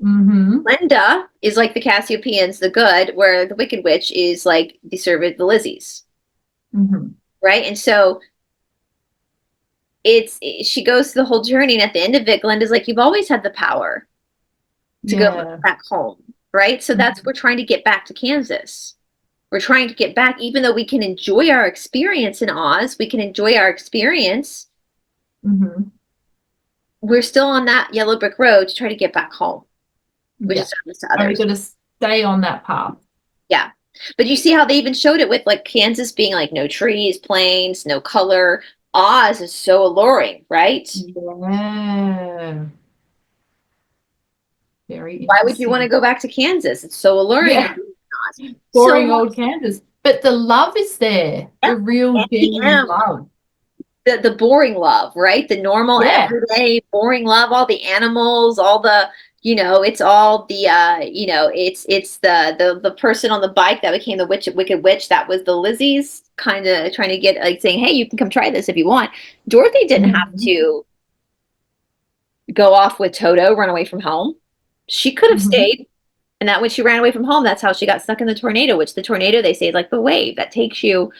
Linda is like the Cassiopeans, the good, where the Wicked Witch is like the servant, the Lizzies. Right? And so she goes through the whole journey, and at the end of it, Glenda's like, you've always had the power to go back home. Right? So we're trying to get back to Kansas. We're trying to get back, even though we can enjoy our experience in Oz, we can enjoy our experience. We're still on that yellow brick road to try to get back home. Which is service to others. And we've got to stay on that path. Yeah. But you see how they even showed it with like Kansas being like no trees, plains, no color. Oz is so alluring, right? Yeah. Very interesting. Why would you want to go back to Kansas? It's so alluring. Yeah. Boring old Kansas. But the love is there. The real genuine love. The boring love, right? The normal, everyday, boring love, all the animals, all the it's all the it's the person on the bike that became the Wicked Witch. That was the Lizzies, kind of trying to get like saying, hey, you can come try this if you want. Dorothy didn't have to go off with Toto, run away from home. She could have stayed, and that when she ran away from home, that's how she got stuck in the tornado, which the tornado, they say, is like the wave that takes you.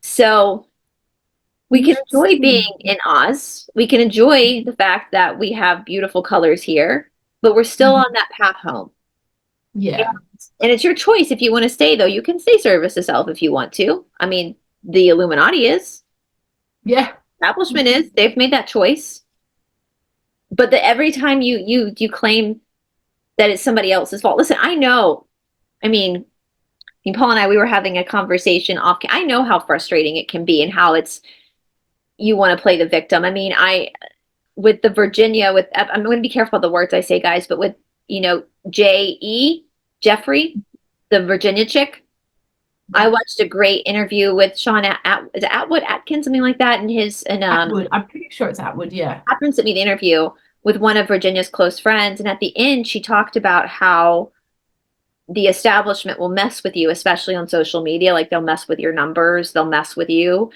So we can enjoy being in Oz. We can enjoy the fact that we have beautiful colors here, but we're still on that path home. Yeah. And it's your choice. If you want to stay, though, you can stay service to self if you want to. I mean, the Illuminati is. Yeah. Establishment is. They've made that choice. But every time you claim that it's somebody else's fault. Listen, I know. I mean, Paul and I, we were having a conversation off. I know how frustrating it can be and how you want to play the victim. I mean, with the Virginia, I'm going to be careful with the words I say, guys, but with, Jeffrey, the Virginia chick, I watched a great interview with Sean Atwood, Atkins, something like that. Atwood. I'm pretty sure it's Atwood. Yeah. Catherine sent me the interview with one of Virginia's close friends. And at the end, she talked about how the establishment will mess with you, especially on social media. Like they'll mess with your numbers. They'll mess with you.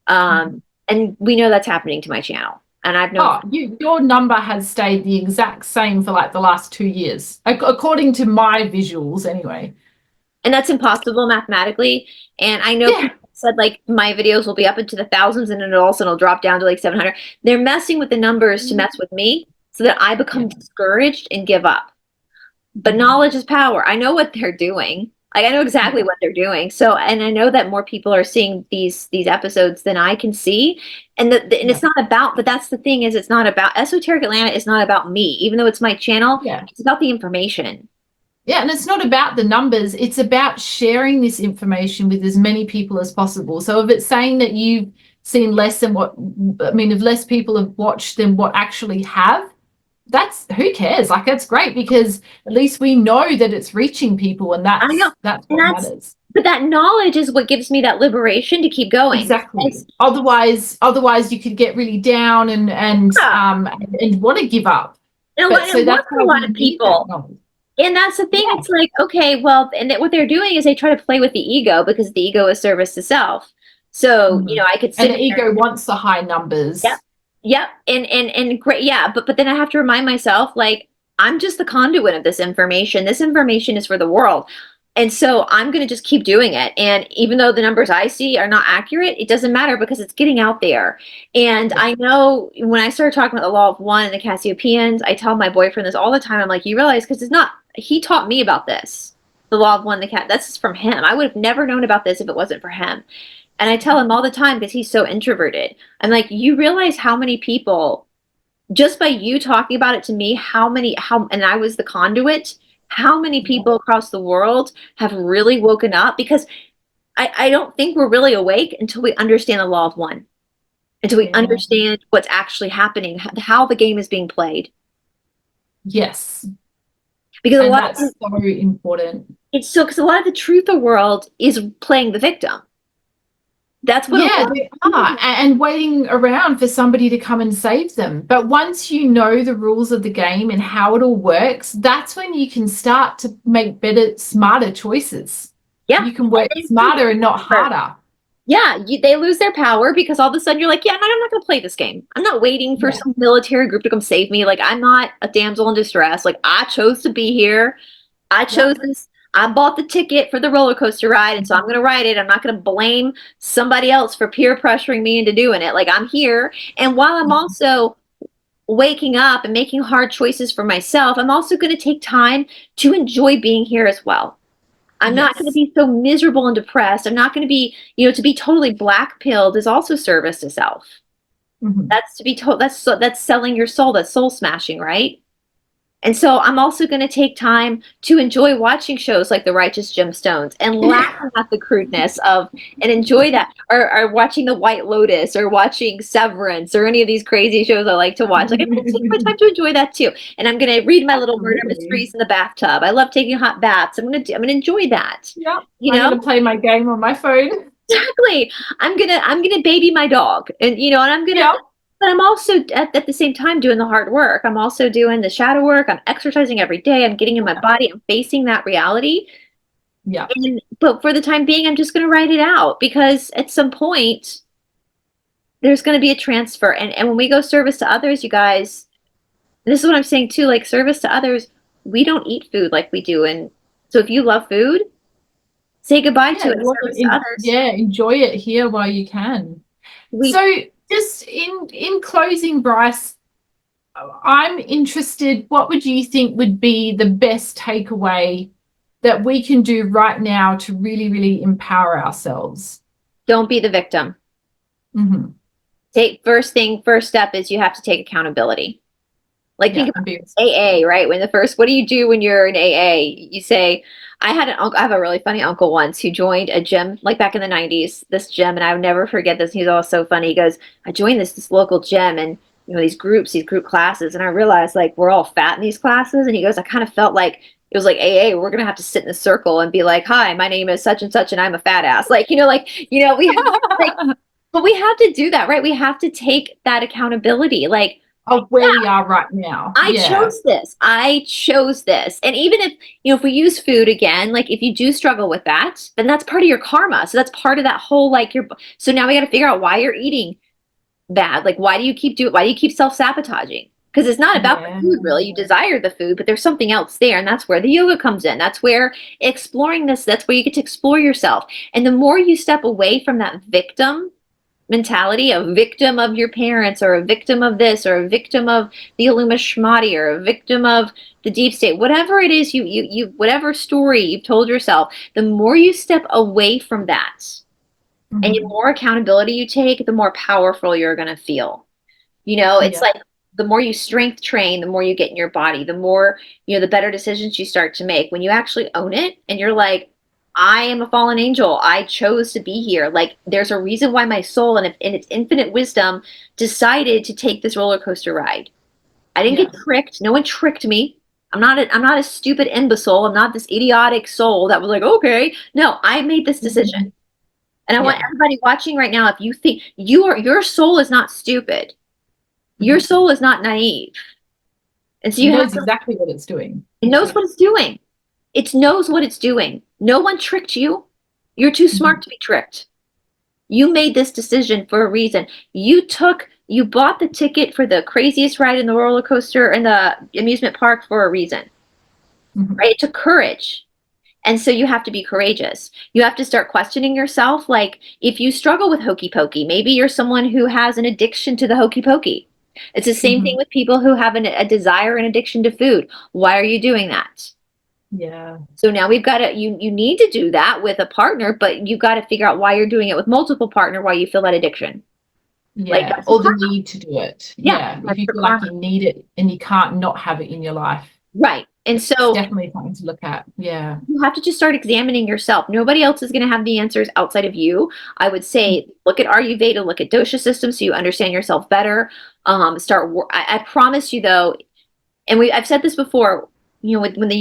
And we know that's happening to my channel. And I've known your number has stayed the exact same for like the last 2 years, according to my visuals anyway. And that's impossible mathematically. And I know people said like my videos will be up into the thousands and then all of a sudden it'll drop down to like 700. They're messing with the numbers to mess with me. so that I become discouraged and give up. But knowledge is power. I know what they're doing. Like I know exactly what they're doing. So, and I know that more people are seeing these episodes than I can see. And and it's not about, but that's the thing is it's not about Esoteric Atlanta is not about me, even though it's my channel. It's about the information. Yeah, and it's not about the numbers. It's about sharing this information with as many people as possible. So if it's saying that you've seen less than what, I mean, if less people have watched than what actually have, that's, who cares? Like, that's great, because at least we know that it's reaching people, and that's what matters. But that knowledge is what gives me that liberation to keep going. Exactly. Otherwise you could get really down and want to give up. And so that's a lot of people. And that's the thing. It's like, okay, well, and what they're doing is they try to play with the ego, because the ego is service to self. So, you know, I could sit and the ego wants the high numbers. Yep. And great. Yeah. But then I have to remind myself, like, I'm just the conduit of this information. This information is for the world. And so I'm going to just keep doing it. And even though the numbers I see are not accurate, it doesn't matter, because it's getting out there. And I know when I started talking about the law of one and the Cassiopeans, I tell my boyfriend this all the time. I'm like, you realize, because it's not, he taught me about this, the law of one, that's from him. I would have never known about this if it wasn't for him. And I tell him all the time, because he's so introverted. I'm like, you realize how many people, just by you talking about it to me, and I was the conduit, how many people across the world have really woken up? Because I don't think we're really awake until we understand the law of one, until we understand what's actually happening, how the game is being played. Yes. Because that's so important. It's so, because a lot of the truth of the world is playing the victim. That's what they are, and waiting around for somebody to come and save them. But once you know the rules of the game and how it all works, that's when you can start to make better, smarter choices. You can work smarter and not harder. They lose their power, because all of a sudden you're like, I'm not going to play this game. I'm not waiting for some military group to come save me. Like, I'm not a damsel in distress. Like, I chose to be here. I chose this. I bought the ticket for the roller coaster ride, and so I'm going to ride it. I'm not going to blame somebody else for peer pressuring me into doing it. Like, I'm here. And while I'm also waking up and making hard choices for myself, I'm also going to take time to enjoy being here as well. I'm not going to be so miserable and depressed. I'm not going to be, to be totally black-pilled is also service to self. That's to be told, that's selling your soul, that's soul smashing, right? And so I'm also going to take time to enjoy watching shows like The Righteous Gemstones and laughing at the crudeness of, and enjoy that, or watching The White Lotus, or watching Severance, or any of these crazy shows I like to watch. Like, I'm going to take my time to enjoy that too. And I'm going to read my little murder mysteries in the bathtub. I love taking hot baths. I'm going to enjoy that. Yeah. I'm going to play my game on my phone. Exactly. I'm going to baby my dog, and and I'm going to, but I'm also at the same time doing the hard work. I'm also doing the shadow work. I'm exercising every day. I'm getting in my body. I'm facing that reality. But for the time being, I'm just going to write it out, because at some point there's going to be a transfer. And when we go service to others, you guys, this is what I'm saying too, like, service to others, we don't eat food like we do. And so if you love food, say goodbye to it. Service to others. Enjoy it here while you can. So just in closing, Bryce, I'm interested, what would you think would be the best takeaway that we can do right now to really, really empower ourselves? Don't be the victim. First step is you have to take accountability. Like, think about AA, right? What do you do when you're in AA? You say, I have a really funny uncle once who joined a gym, like back in the 90s, this gym, and I would never forget this. He's always so funny. He goes, I joined this local gym, and these group classes, and I realized, like, we're all fat in these classes. And he goes, I kind of felt like it was like AA, we're gonna have to sit in a circle and be like, hi, my name is such and such, and I'm a fat ass. We have but we have to do that, right? We have to take that accountability, like, of where we are right now. I chose this. And even if we use food again, like, if you do struggle with that, then that's part of your karma. So that's part of that whole, like, so now we got to figure out why you're eating bad. Like, why do you keep self-sabotaging? Because it's not about the food, really. You desire the food, but there's something else there. And that's where the yoga comes in. That's where exploring this, that's where you get to explore yourself. And the more you step away from that victim mentality, a victim of your parents, or a victim of this, or a victim of the Illuminati, or a victim of the deep state, whatever it is whatever story you've told yourself, the more you step away from that and the Mhm. more accountability you take, the more powerful you're going to feel. It's Yeah. like the more you strength train, the more you get in your body, the more, the better decisions you start to make. When you actually own it and you're like, I am a fallen angel. I chose to be here. Like, there's a reason why my soul, in its infinite wisdom, decided to take this roller coaster ride. I didn't Yeah. get tricked. No one tricked me. I'm not a stupid imbecile. I'm not this idiotic soul that was like, okay. No, I made this decision. Mhm. And I want Yeah. everybody watching right now, if you think your soul is not stupid, your Mhm. soul is not naive. And so It you have knows to, exactly what it's doing. it Yeah. knows what it's doing. It knows what it's doing. No one tricked you. You're too smart Mhm. to be tricked. You made this decision for a reason. You bought the ticket for the craziest ride in the roller coaster in the amusement park for a reason, Mhm. right? It took courage. And so you have to be courageous. You have to start questioning yourself. Like, if you struggle with hokey pokey, maybe you're someone who has an addiction to the hokey pokey. It's the same thing Mhm. with people who have a desire and addiction to food. Why are you doing that? Yeah. So now we've got to, you need to do that with a partner, but you've got to figure out why you're doing it with multiple partner, why you feel that addiction. Like, Yeah. that's the Or the karma. need to do it. Yeah, Yeah. If that's you the feel like karma. you need it and you can't not have it in your life, Right. And it's so definitely something to look at. Yeah. you have to just start examining yourself. Nobody else is going to have the answers outside of you. I would say look at Ayurveda, look at dosha systems so you understand yourself better. I promise you though, and I've said this before, when with the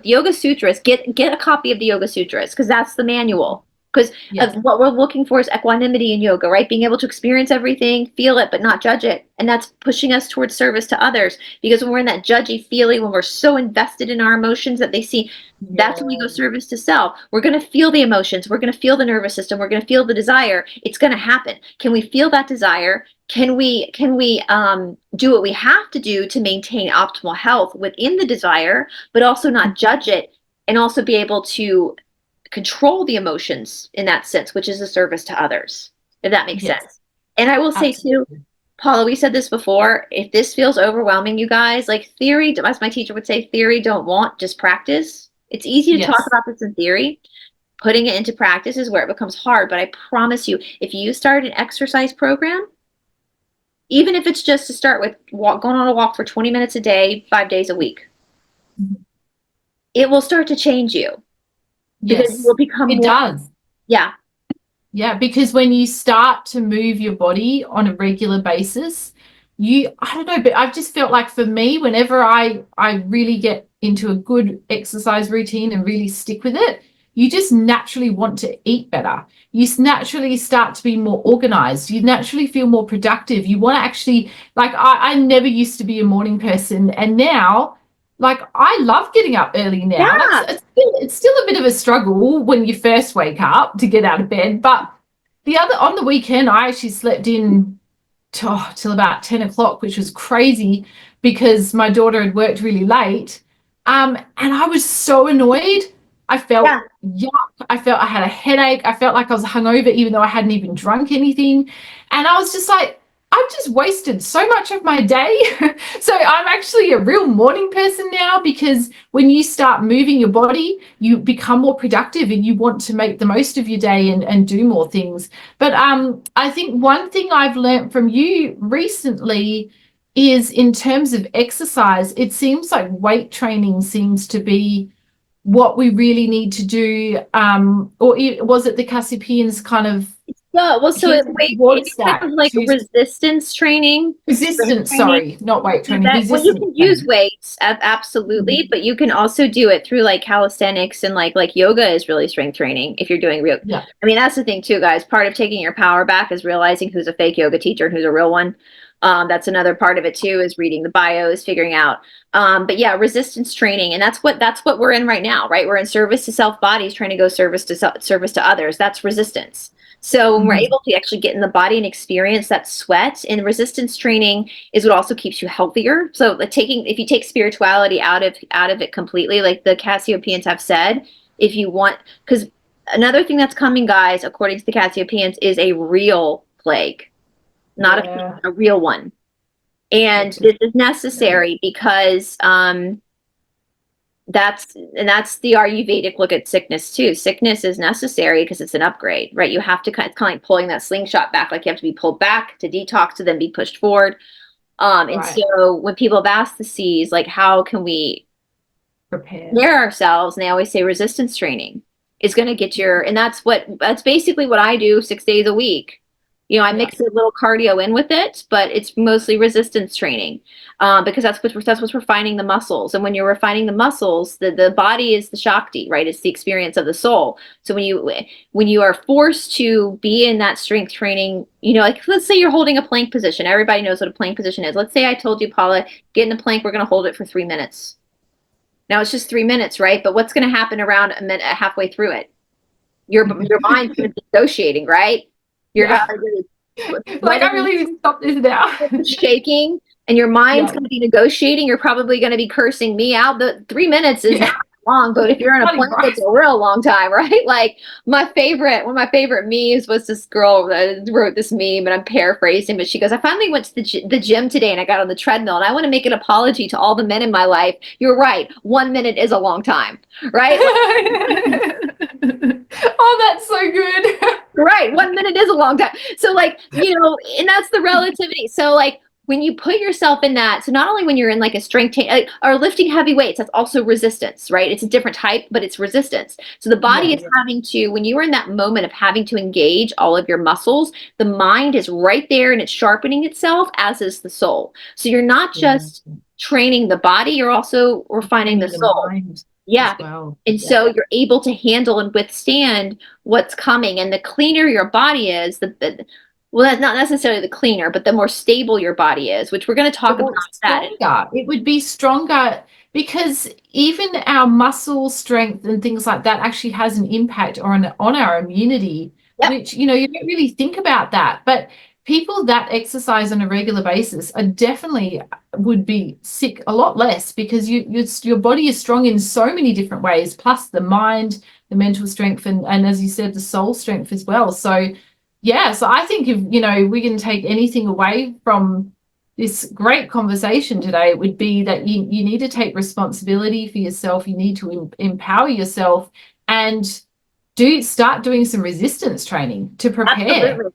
Yoga Sutras, get a copy of the Yoga Sutras because that's the manual. Because Yeah. what we're looking for is equanimity in yoga, right? Being able to experience everything, feel it, but not judge it. And that's pushing us towards service to others. Because when we're in that judgy feeling, when we're so invested in our emotions that they see, that's when we go Yeah. service to self. We're going to feel the emotions. We're going to feel the nervous system. We're going to feel the desire. It's going to happen. Can we feel that desire? Can we do what we have to do to maintain optimal health within the desire, but also not judge it, and also be able to control the emotions in that sense, which is a service to others, if that makes Yes. sense. And I will say too, Absolutely. Paula, we said this before, if this feels overwhelming, you guys, like theory, as my teacher would say, theory don't want, just practice. It's easy to talk Yes. about this in theory. Putting it into practice is where it becomes hard. But I promise you, if you start an exercise program, even if it's just to start with going on a walk for 20 minutes a day, 5 days a week, Mhm. it will start to change you because you Yes. will become It more, does. yeah, Yeah, because when you start to move your body on a regular basis, I don't know, but I've just felt like for me, whenever I really get into a good exercise routine and really stick with it, you just naturally want to eat better. You naturally start to be more organized. You naturally feel more productive. You want to actually, like, I never used to be a morning person, and now, like, I love getting up early now. Like, yeah, it's still a bit of a struggle when you first wake up to get out of bed, but on the weekend I actually slept in till about 10 o'clock, which was crazy because my daughter had worked really late. And I was so annoyed. I yeah. felt yuck. I felt I had a headache. I felt like I was hungover, even though I hadn't even drunk anything. And I was just like, I've just wasted so much of my day. So I'm actually a real morning person now because when you start moving your body, you become more productive and you want to make the most of your day and do more things. But I think one thing I've learned from you recently is in terms of exercise, it seems like weight training seems to be what we really need to do. Was it the Cassiopeans kind of Yeah, well, so hinted it's towards kind that of like to resistance training, strength resistance, training. sorry, not weight Do training, that. Well, you resistance can use training. weights, absolutely, but you can also do it through like calisthenics and like yoga is really strength training if you're doing real. Yeah. I mean, that's the thing too, guys. Part of taking your power back is realizing who's a fake yoga teacher and who's a real one. That's another part of it too, is reading the bios, figuring out. But yeah, resistance training, and that's what we're in right now, right? We're in service to self bodies, trying to go service to others. That's resistance. So when we're Mhm. able to actually get in the body and experience that sweat, and resistance training is what also keeps you healthier. So like if you take spirituality out of it completely, like the Cassiopeans have said, if you want, because another thing that's coming, guys, according to the Cassiopeans, is a real plague, not a real one. And this is necessary because that's the Ayurvedic look at sickness too. Sickness is necessary because it's an upgrade, right? You have to it's kind of like pulling that slingshot back, like you have to be pulled back to detox to then be pushed forward. And so when people have asked the C's, like, how can we prepare ourselves? And they always say resistance training is going to get and that's basically what I do 6 days a week. You know, I mix a little cardio in with it, but it's mostly resistance training because that's what's refining the muscles. And when you're refining the muscles, the body is the Shakti, right? It's the experience of the soul. So when you are forced to be in that strength training, you know, like let's say you're holding a plank position. Everybody knows what a plank position is. Let's say I told you, Paula, get in the plank. We're going to hold it for 3 minutes. Now it's just 3 minutes, right? But what's going to happen around a minute, halfway through it? Your mind's going to be negotiating, right? You're like, I really need to stop this now. Shaking, and your mind's going to be negotiating. You're probably going to be cursing me out. The 3 minutes is not long, but if you're in a plank, it's a real long time, right? Like one of my favorite memes was this girl that wrote this meme, and I'm paraphrasing, but she goes, I finally went to the gym today and I got on the treadmill, and I want to make an apology to all the men in my life. You're right. 1 minute is a long time, right? Oh, that's so good. Right. 1 minute is a long time. So like, you know, and that's the relativity. So like when you put yourself in that, so not only when you're in like a strength or lifting heavy weights, that's also resistance, right? It's a different type, but it's resistance. So the body is having to, when you are in that moment of having to engage all of your muscles, the mind is right there and it's sharpening itself, as is the soul. So you're not just training the body, you're also refining the soul. Mind. Yeah. Well. And so you're able to handle and withstand what's coming. And the cleaner your body is, well, that's not necessarily the cleaner, but the more stable your body is, which we're going to talk about that. It would be stronger because even our muscle strength and things like that actually has an impact on our immunity, which, you know, you don't really think about that. But people that exercise on a regular basis are definitely would be sick a lot less because your body is strong in so many different ways, plus the mind, the mental strength, and as you said, the soul strength as well. So yeah, so I think if, you know, we can take anything away from this great conversation today, it would be that you need to take responsibility for yourself. You need to empower yourself and start doing some resistance training to prepare. Absolutely.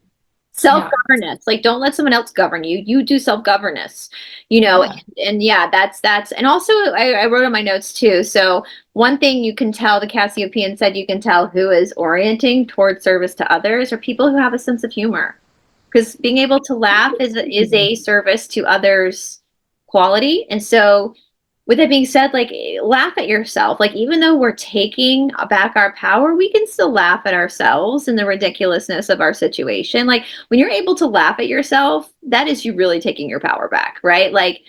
Self-governance, like don't let someone else govern you. You do self-governance, you know, and that's, and also I wrote on my notes too. So one thing you can tell, the Cassiopean said, you can tell who is orienting towards service to others or people who have a sense of humor, because being able to laugh is a service to others' quality. And so with that being said, like laugh at yourself. Like even though we're taking back our power, we can still laugh at ourselves and the ridiculousness of our situation. Like when you're able to laugh at yourself, that is you really taking your power back, right? Like,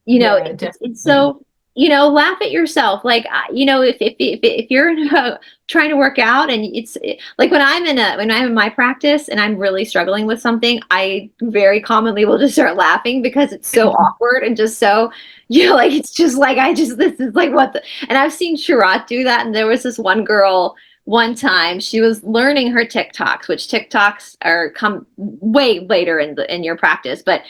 you know, it's so, you know, laugh at yourself. Like, you know, if you're trying to work out and it's like when I'm in my practice and I'm really struggling with something, I very commonly will just start laughing because it's so awkward and just so, you know, like it's just like this is like and I've seen Sharat do that. And there was this one girl one time, she was learning her TikToks, which TikToks come way later in your practice, but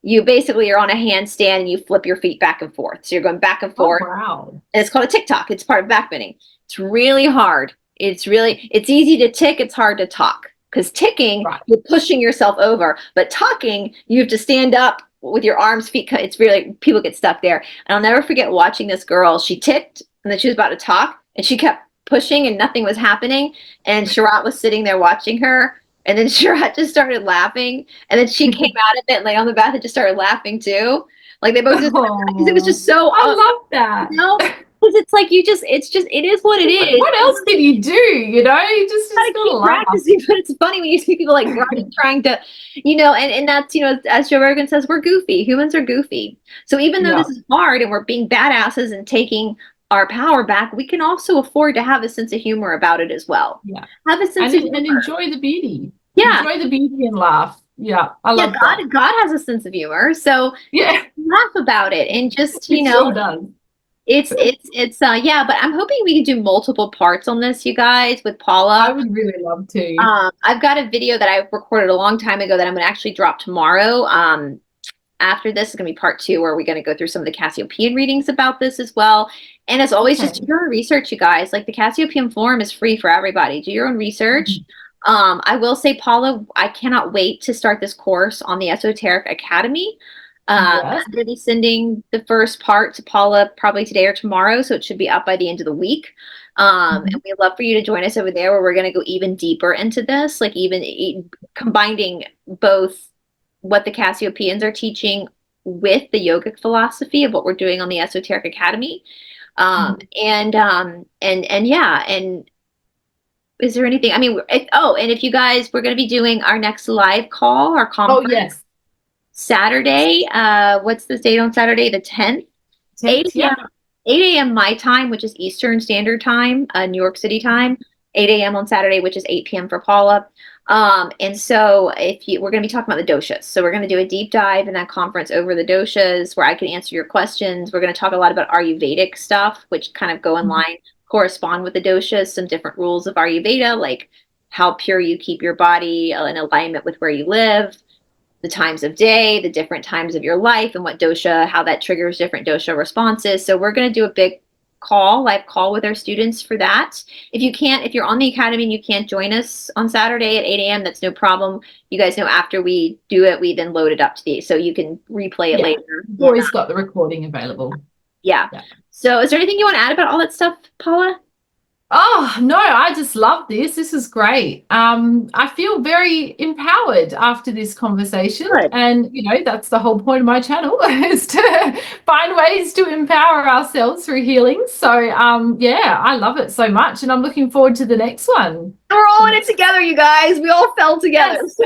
you basically are on a handstand and you flip your feet back and forth. So you're going back and forth. Oh, wow. And it's called a TikTok. It's part of backbending. It's really hard. It's easy to tick. It's hard to talk because ticking, you're pushing yourself over, but talking, you have to stand up with your arms, feet. It's really, people get stuck there. And I'll never forget watching this girl. She ticked and then she was about to talk and she kept pushing and nothing was happening. And Sharat was sitting there watching her. And then Sharat just started laughing. And then she came out of it and lay on the bath and just started laughing too. Like they both just, because it was just so, I love that. You know? Because it's like it is what it is. What else can you do? You know, you just gotta keep practicing. But it's funny when you see people like trying to, you know, and that's, you know, as Joe Rogan says, we're goofy. Humans are goofy. So even though this is hard and we're being badasses and taking our power back, we can also afford to have a sense of humor about it as well. Yeah, have a sense of humor and enjoy the beauty. Yeah, enjoy the beauty and laugh. Yeah, I love that. God has a sense of humor, so laugh about it and just, you know, Yeah, but I'm hoping we can do multiple parts on this, you guys, with Paula. I would really love to. I've got a video that I recorded a long time ago that I'm going to actually drop tomorrow. After this is going to be part 2, where we're going to go through some of the Cassiopean readings about this as well. And as always, just do your own research, you guys. Like, the Cassiopean Forum is free for everybody. Do your own research. I will say, Paula, I cannot wait to start this course on the Esoteric Academy. I'm going to be sending the first part to Paula probably today or tomorrow, so it should be up by the end of the week. And we'd love for you to join us over there, where we're going to go even deeper into this, like even combining both what the Cassiopeans are teaching with the yogic philosophy of what we're doing on the Esoteric Academy. And is there anything? I mean, and if you guys, we're going to be doing our next live call, our conference. Saturday. What's the date on Saturday? The 10th. 8 a.m. my time, which is Eastern Standard Time, New York City time. 8 a.m. on Saturday, which is 8 p.m. for Paula. And so we're going to be talking about the doshas. So we're going to do a deep dive in that conference over the doshas, where I can answer your questions. We're going to talk a lot about Ayurvedic stuff, which kind of go in line, correspond with the doshas, some different rules of Ayurveda, like how pure you keep your body in alignment with where you live, the times of day, the different times of your life, and what dosha, how that triggers different dosha responses. So we're going to do a big live call with our students for that. If you're on the Academy and you can't join us on Saturday at 8 a.m., that's no problem. You guys know after we do it, we then load it up to so you can replay it later. We've always got the recording available. Yeah. So is there anything you want to add about all that stuff, Paula? Oh, no, I just love this. This is great. I feel very empowered after this conversation. And, that's the whole point of my channel, is to find ways to empower ourselves through healing. So, I love it so much. And I'm looking forward to the next one. We're all in it together, you guys. We all fell together. So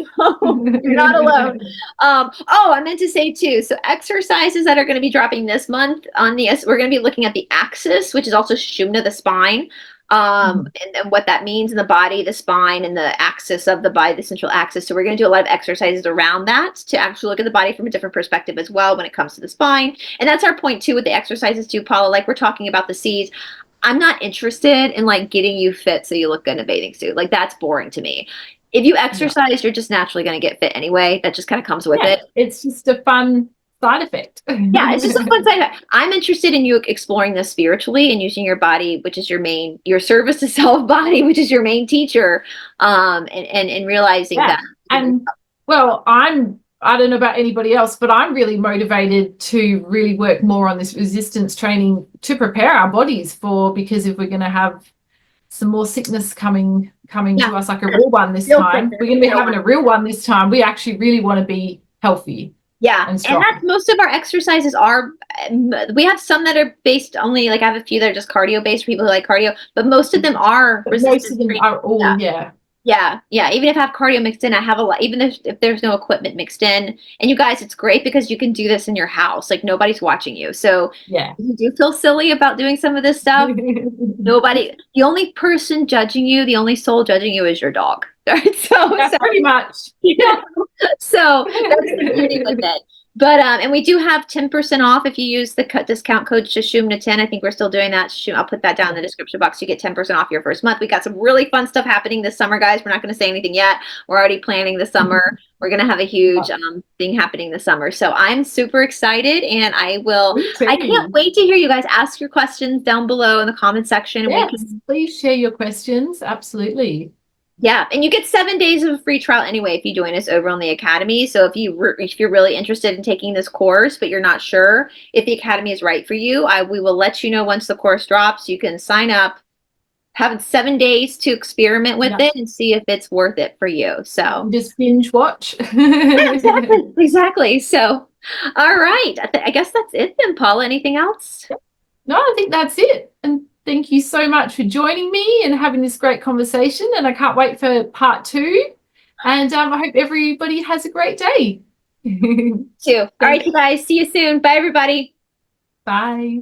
you're not alone. I meant to say too, so exercises that are going to be dropping this month on we're going to be looking at the axis, which is also Sushumna, the spine. And what that means in the body, the spine, and the axis of the body, the central axis. So we're going to do a lot of exercises around that to actually look at the body from a different perspective as well when it comes to the spine. And that's our point too with the exercises too, Paula. Like, we're talking about the C's. I'm not interested in like getting you fit so you look good in a bathing suit. Like, that's boring to me. If you exercise, you're just naturally going to get fit anyway. That just kind of comes with it. It's just a fun side effect. It's just a fun side effect. I'm interested in you exploring this spiritually and using your body, which is your service to self body, which is your main teacher, and realizing that. And well, I don't know about anybody else, but I'm really motivated to really work more on this resistance training to prepare our bodies because if we're going to have some more sickness coming to us, like a real one this time, we're going to be having a real one this time. We actually really want to be healthy. And that's most of our exercises are. We have some that are based only, like I have a few that are just cardio based for people who like cardio, but most of them are resistance. Most of them are all even if I have cardio mixed in, I have a lot, even if there's no equipment mixed in. And you guys, it's great because you can do this in your house, like nobody's watching you. So if you do feel silly about doing some of this stuff, the only person judging you, the only soul judging you is your dog. So pretty much. So that's the beauty with it. But and we do have 10% off if you use the discount code Shashumna10. I think we're still doing that. I'll put that down in the description box. You get 10% off your first month. We got some really fun stuff happening this summer, guys. We're not going to say anything yet. We're already planning the summer. We're going to have a huge thing happening this summer. So I'm super excited, and I can't wait to hear you guys ask your questions down below in the comment section. Please share your questions. Absolutely. Yeah, and you get 7 days of a free trial anyway if you join us over on the Academy. So if you're really interested in taking this course, but you're not sure if the Academy is right for you, we will let you know once the course drops. You can sign up, have 7 days to experiment with it and see if it's worth it for you. So just binge watch. Exactly. So, all right. I guess that's it then, Paula. Anything else? No, I think that's it. And thank you so much for joining me and having this great conversation. And I can't wait for part 2. And I hope everybody has a great day. Too. All right, you guys. See you soon. Bye, everybody. Bye.